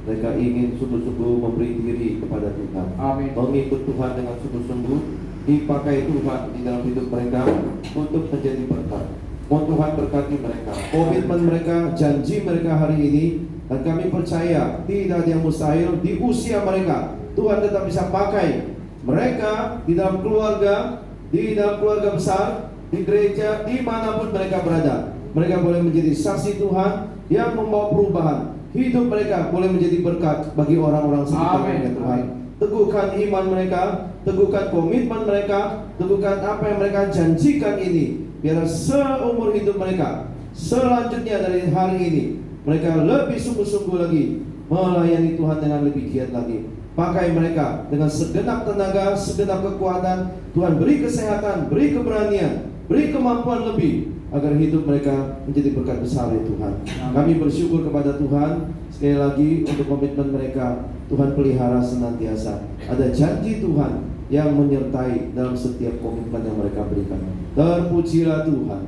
mereka ingin sungguh-sungguh memberi diri kepada Tuhan. Amin. Mengikut Tuhan dengan sungguh-sungguh, dipakai Tuhan di dalam hidup mereka untuk menjadi berkat. Mohon Tuhan berkati mereka, komitmen mereka, janji mereka hari ini, dan kami percaya tidak ada yang mustahil di usia mereka. Tuhan tetap bisa pakai mereka di dalam keluarga besar, di gereja, dimanapun mereka berada. Mereka boleh menjadi saksi Tuhan yang membawa perubahan. Hidup mereka boleh menjadi berkat bagi orang-orang sekitar mereka, Tuhan. Teguhkan iman mereka, teguhkan komitmen mereka, teguhkan apa yang mereka janjikan ini. Biar seumur hidup mereka, selanjutnya dari hari ini, mereka lebih sungguh-sungguh lagi melayani Tuhan dengan lebih giat lagi. Pakai mereka dengan segenap tenaga, segenap kekuatan. Tuhan beri kesehatan, beri keberanian, beri kemampuan lebih, agar hidup mereka menjadi berkat besar ya Tuhan. Kami bersyukur kepada Tuhan sekali lagi untuk komitmen mereka. Tuhan pelihara senantiasa. Ada janji Tuhan yang menyertai dalam setiap komitmen yang mereka berikan. Terpujilah Tuhan.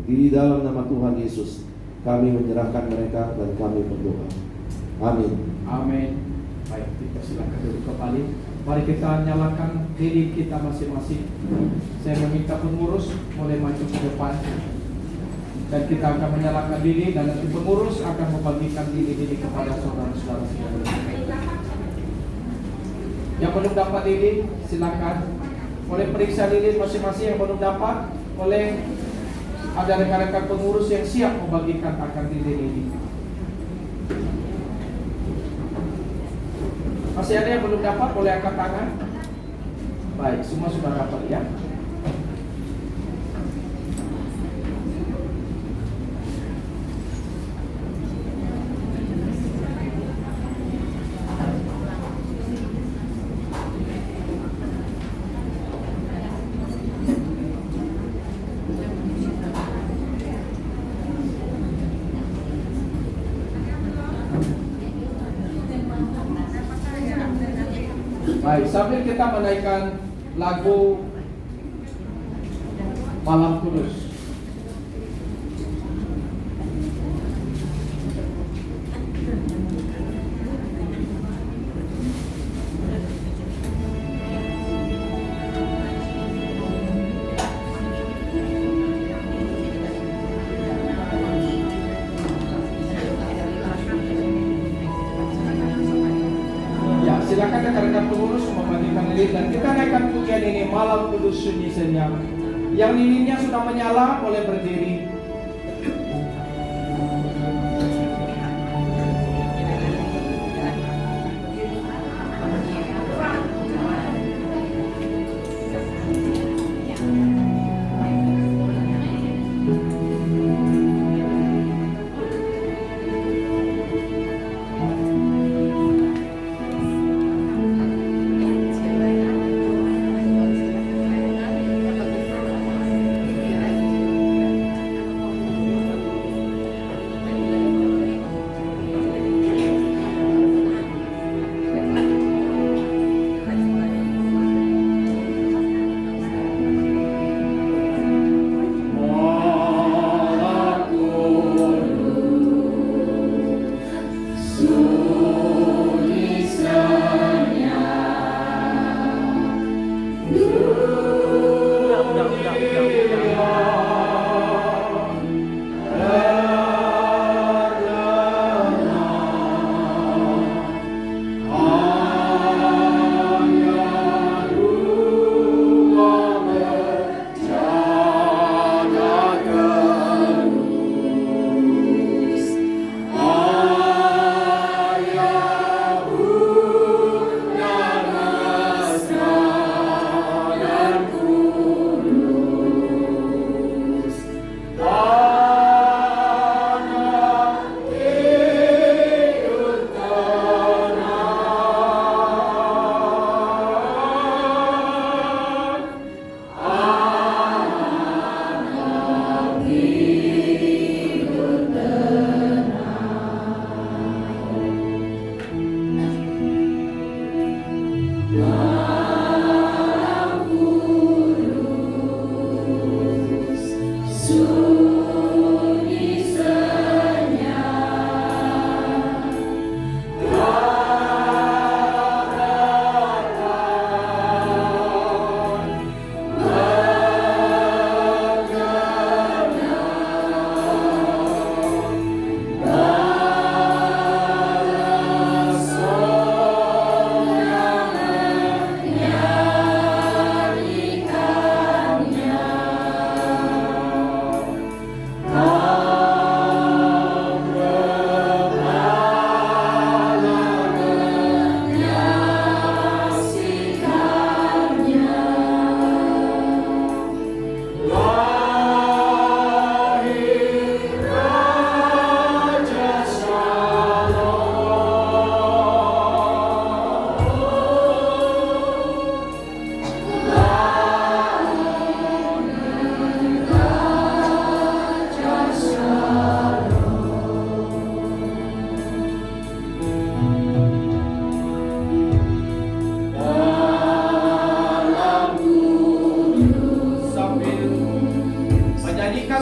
Di dalam nama Tuhan Yesus kami menyerahkan mereka dan kami berdoa. Amin. Amin. Baik, kita silakan duduk kembali. Mari kita nyalakan diri kita masing-masing. Saya meminta pengurus boleh maju ke depan, dan kita akan menyalakan diri, dan nanti pengurus akan membagikan diri kepada saudara-saudara sekalian. Yang belum dapat diri, silakan boleh periksa diri masing-masing. Yang belum dapat, boleh Ada rekan-rekan pengurus yang siap membagikan akar lilin ini. Masih ada yang belum dapat, boleh angkat tangan. Baik, semua sudah dapat ya. Baik, sambil kita menaikkan lagu Malam Kudus. Silakan rekan-rekan pengurus membagikan lilin dan kita naikkan pujian ini Malam Kudus Sunyi Senyap. Yang lilinnya sudah menyala boleh berdiri.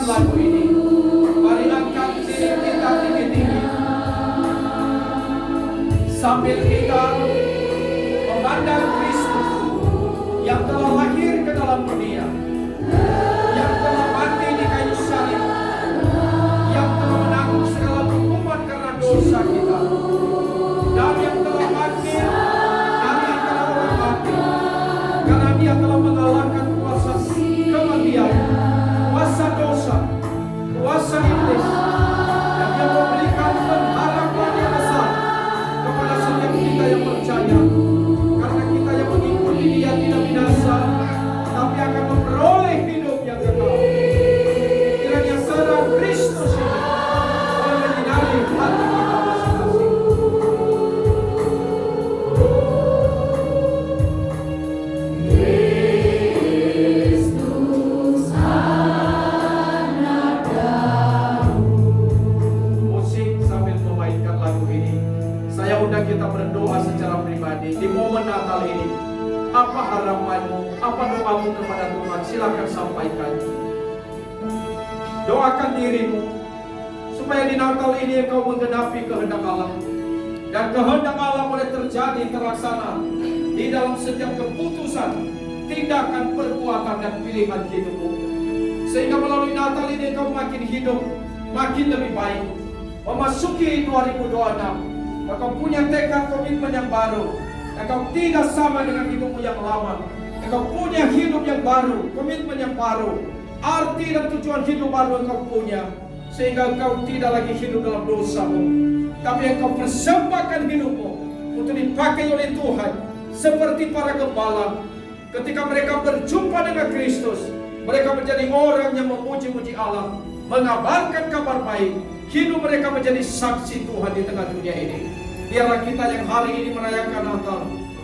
Lagu ini, mari angkat diri kita tinggi-tinggi sambil kita memandang Kristus yang telah lahir ke dalam dunia, yang telah mati di kayu salib, yang telah menanggung segala hukuman karena dosa kita, dan yang telah bangkit dari antara orang mati, karena Dia telah mengalahkan kuasa kematian, kuasa dosa, kita berdoa secara pribadi di momen Natal ini. Apa harapanmu? Apa doamu kepada Tuhan? Silakan sampaikan. Doakan dirimu supaya di Natal ini engkau menggenapi kehendak Allah, dan kehendak Allah boleh terjadi terlaksana di dalam setiap keputusan, tindakan, perbuatan, dan pilihan hidupmu. Sehingga melalui Natal ini engkau makin hidup, makin lebih baik. Memasuki 2026, engkau punya tekad komitmen yang baru. Engkau tidak sama dengan hidupmu yang lama. Engkau punya hidup yang baru, komitmen yang baru, arti dan tujuan hidup baru engkau punya. Sehingga engkau tidak lagi hidup dalam dosamu, tapi engkau persembahkan hidupmu untuk dipakai oleh Tuhan. Seperti para gembala, ketika mereka berjumpa dengan Kristus, mereka menjadi orang yang memuji-muji Allah, mengabarkan kabar baik. Hidup mereka menjadi saksi Tuhan di tengah dunia ini. Biarlah kita yang hari ini merayakan Natal,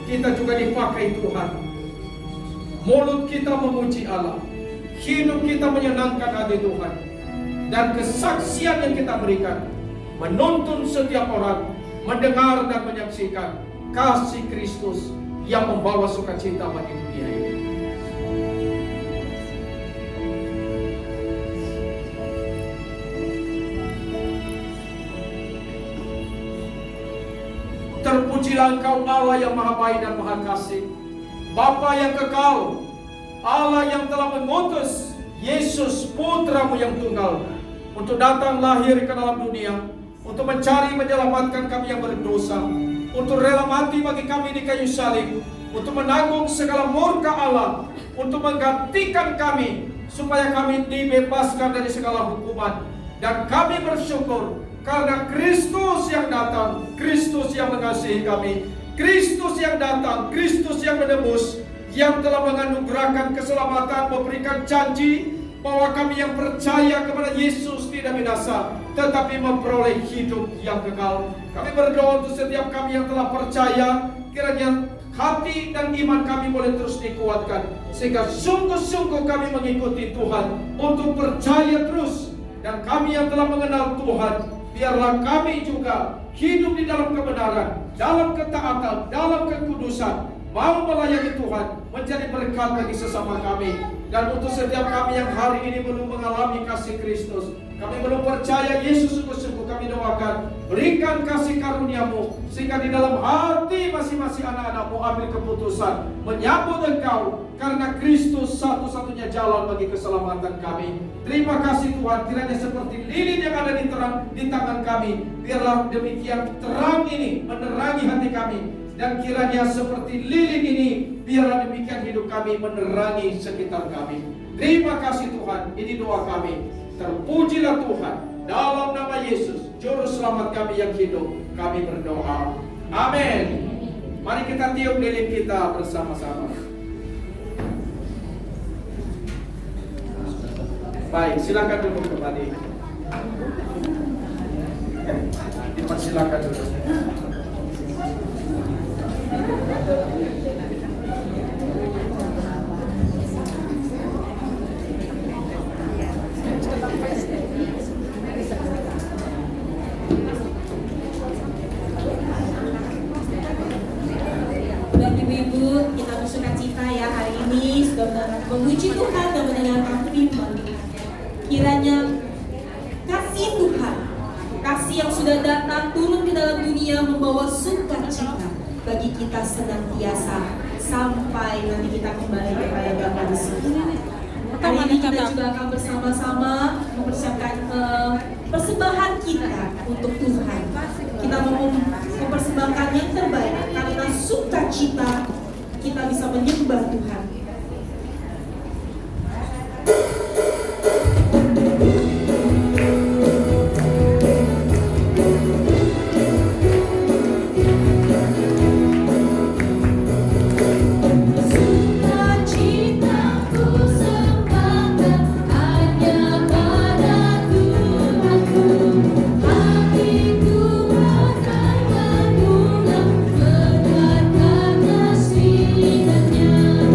kita juga dipakai Tuhan. Mulut kita memuji Allah, hidup kita menyenangkan hati Tuhan, dan kesaksian yang kita berikan menuntun setiap orang mendengar dan menyaksikan kasih Kristus yang membawa sukacita bagi dunia ini. Terpujilah Engkau Allah yang Maha Baik dan Maha Kasih, Bapa yang kekal, Allah yang telah mengutus Yesus Putramu yang tunggal untuk datang lahir ke dalam dunia, untuk mencari menyelamatkan kami yang berdosa, untuk rela mati bagi kami di kayu salib, untuk menanggung segala murka Allah, untuk menggantikan kami supaya kami dibebaskan dari segala hukuman. Dan kami bersyukur karena Kristus yang datang, Kristus yang mengasihi kami, Kristus yang datang, Kristus yang menebus, yang telah menganugerahkan keselamatan, memberikan janji bahwa kami yang percaya kepada Yesus tidak binasa, tetapi memperoleh hidup yang kekal. Kami berdoa untuk setiap kami yang telah percaya, kiranya hati dan iman kami boleh terus dikuatkan, sehingga sungguh-sungguh kami mengikuti Tuhan untuk percaya terus. Dan kami yang telah mengenal Tuhan, biarlah kami juga hidup di dalam kebenaran, dalam ketaatan, dalam kekudusan, mau melayani Tuhan, menjadi berkat bagi sesama kami. Dan untuk setiap kami yang hari ini belum mengalami kasih Kristus, kami belum percaya Yesus sungguh-sungguh, kami doakan, berikan kasih karunia-Mu, sehingga di dalam hati masing-masing anak-anak-Mu ambil keputusan menyambut Engkau, karena Kristus satu-satunya jalan bagi keselamatan kami. Terima kasih Tuhan, kiranya seperti lilin yang ada di tangan kami, biarlah demikian terang ini menerangi hati kami. Dan kiranya seperti lilin ini, biarlah demikian hidup kami menerangi sekitar kami. Terima kasih Tuhan, ini doa kami. Terpujilah Tuhan, dalam nama Yesus, Juru Selamat kami yang hidup, kami berdoa. Amin. Mari kita tiup lilin kita bersama-sama. Baik, silakan duduk kembali. Silakan duduk. Dan ibu-ibu, kita bersukacita ya hari ini sudah memuji Tuhan dan mendengarkan firman. Kiranya kasih Tuhan, kasih yang sudah datang turun ke dalam dunia membawa sukacita bagi kita senantiasa sampai nanti kita kembali kepada Bapa di surga. Hari ini kita juga akan bersama-sama mempersiapkan persembahan kita untuk Tuhan. Kita mau mempersembahkan yang terbaik karena sukacita kita bisa menyembah Tuhan. Kasihnya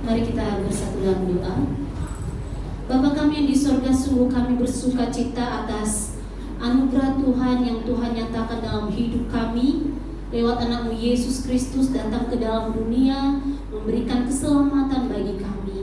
Mari kita bersatu dalam doa. Bapa kami yang di sorga, sungguh kami bersuka cita atas anugerah Tuhan yang Tuhan nyatakan dalam hidup kami lewat anak-Mu Yesus Kristus datang ke dalam dunia memberikan keselamatan bagi kami.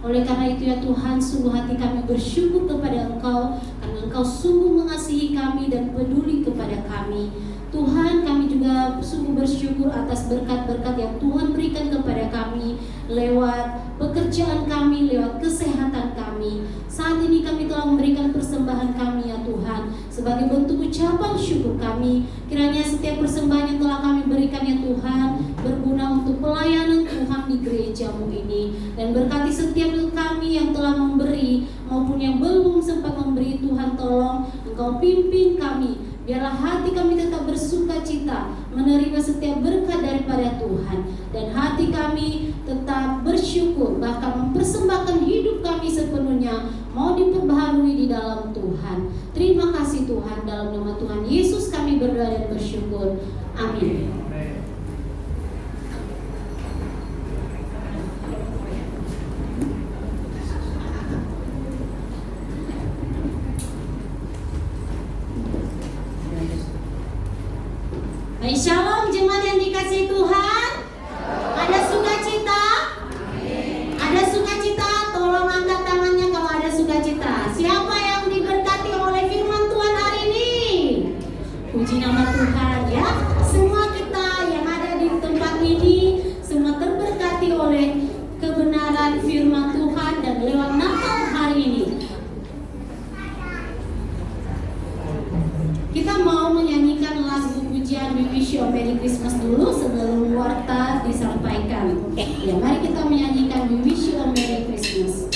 Oleh karena itu ya Tuhan, sungguh hati kami bersyukur kepada Engkau karena Engkau sungguh mengasihi kami dan peduli kepada kami. Tuhan, kami juga sungguh bersyukur atas berkat-berkat yang Tuhan berikan kepada kami lewat pekerjaan kami, lewat kesehatan kami. Saat ini kami telah memberikan persembahan kami ya Tuhan sebagai bentuk ucapan syukur kami. Kiranya setiap persembahan yang telah kami berikan ya Tuhan berguna untuk pelayanan Tuhan di gereja-Mu ini. Dan berkati setiap kami yang telah memberi maupun yang belum sempat memberi. Tuhan tolong Engkau pimpin kami. Biarlah hati kami tetap bersuka cita menerima setiap berkat daripada Tuhan. Dan hati kami tetap bersyukur, bahkan mempersembahkan hidup kami sepenuhnya mau diperbaharui di dalam Tuhan. Terima kasih Tuhan, dalam nama Tuhan Yesus kami berdoa dan bersyukur. Amin. Baik, shalom jemaat yang dikasihi Tuhan. Ada sukacita? Ada sukacita? Tolong angkat tangannya kalau ada sukacita. Siapa yang diberkati oleh firman Tuhan hari ini? Puji nama Tuhan ya. Semua kita yang ada di tempat ini semua terberkati oleh kebenaran firman Tuhan dan lewat Natal hari ini. Kita mau menyanyikan lagu pujian We Wish You a Merry Christmas dulu sebelum warta disampaikan. Ya, mari kita menyanyikan We Wish You a Merry Christmas.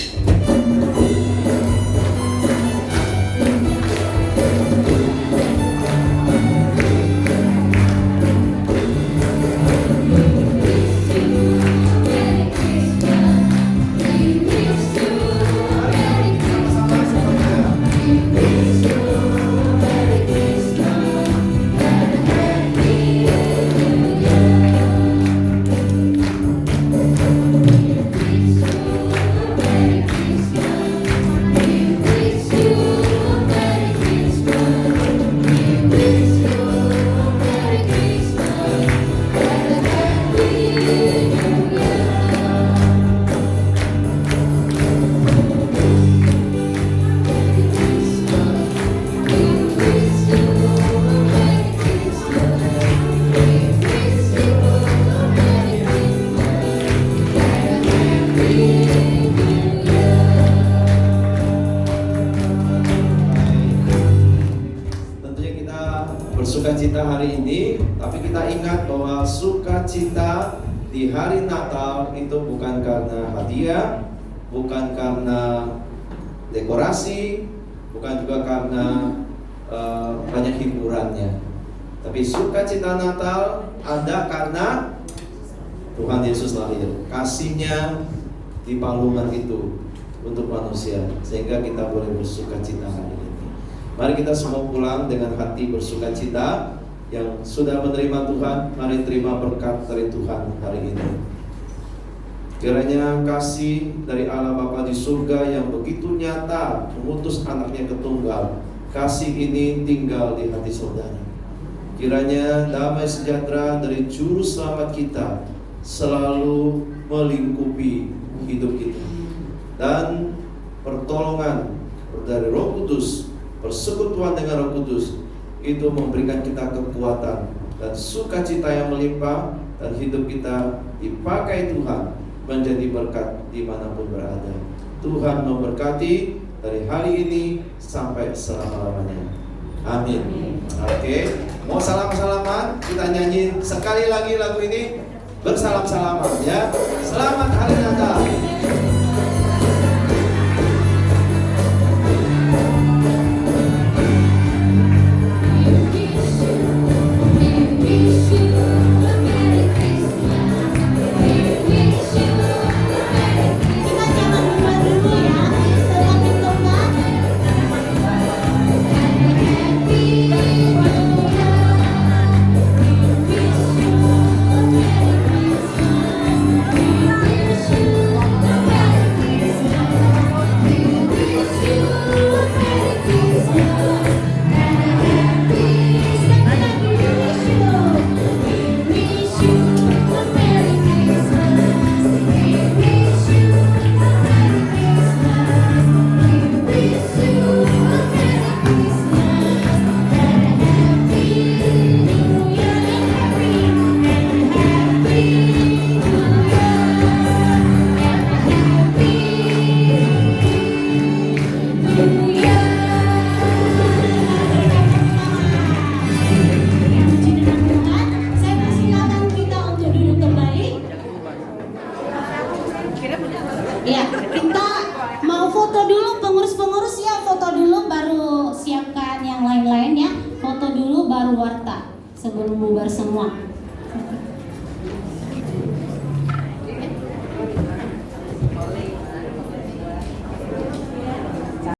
Bersukacita hari ini, tapi kita ingat bahwa sukacita di hari Natal itu bukan karena hadiah, bukan karena dekorasi, bukan juga karena banyak hiburannya. Tapi sukacita Natal ada karena Tuhan Yesus lahir. Kasih-Nya di palungan itu untuk manusia, sehingga kita boleh bersukacita hari ini. Mari kita semua pulang dengan hati bersukacita. Yang sudah menerima Tuhan, mari terima berkat dari Tuhan hari ini. Kiranya kasih dari Allah Bapa di surga yang begitu nyata mengutus anaknya ketunggal, kasih ini tinggal di hati saudara. Kiranya damai sejahtera dari Juru Selamat kita selalu melingkupi hidup kita, dan pertolongan dari Roh Kudus, persekutuan dengan Roh Kudus itu memberikan kita kekuatan dan sukacita yang melimpah, dan hidup kita dipakai Tuhan menjadi berkat dimanapun berada. Tuhan memberkati dari hari ini sampai selama-lamanya. Amin. Oke, mau salam-salaman? Kita nyanyi sekali lagi lagu ini, bersalam-salaman ya. Selamat Hari Natal. Wish you Ya, kita mau foto dulu, pengurus-pengurus ya, foto dulu baru siapkan yang lain-lain ya. Foto dulu baru warta sebelum bubar semua.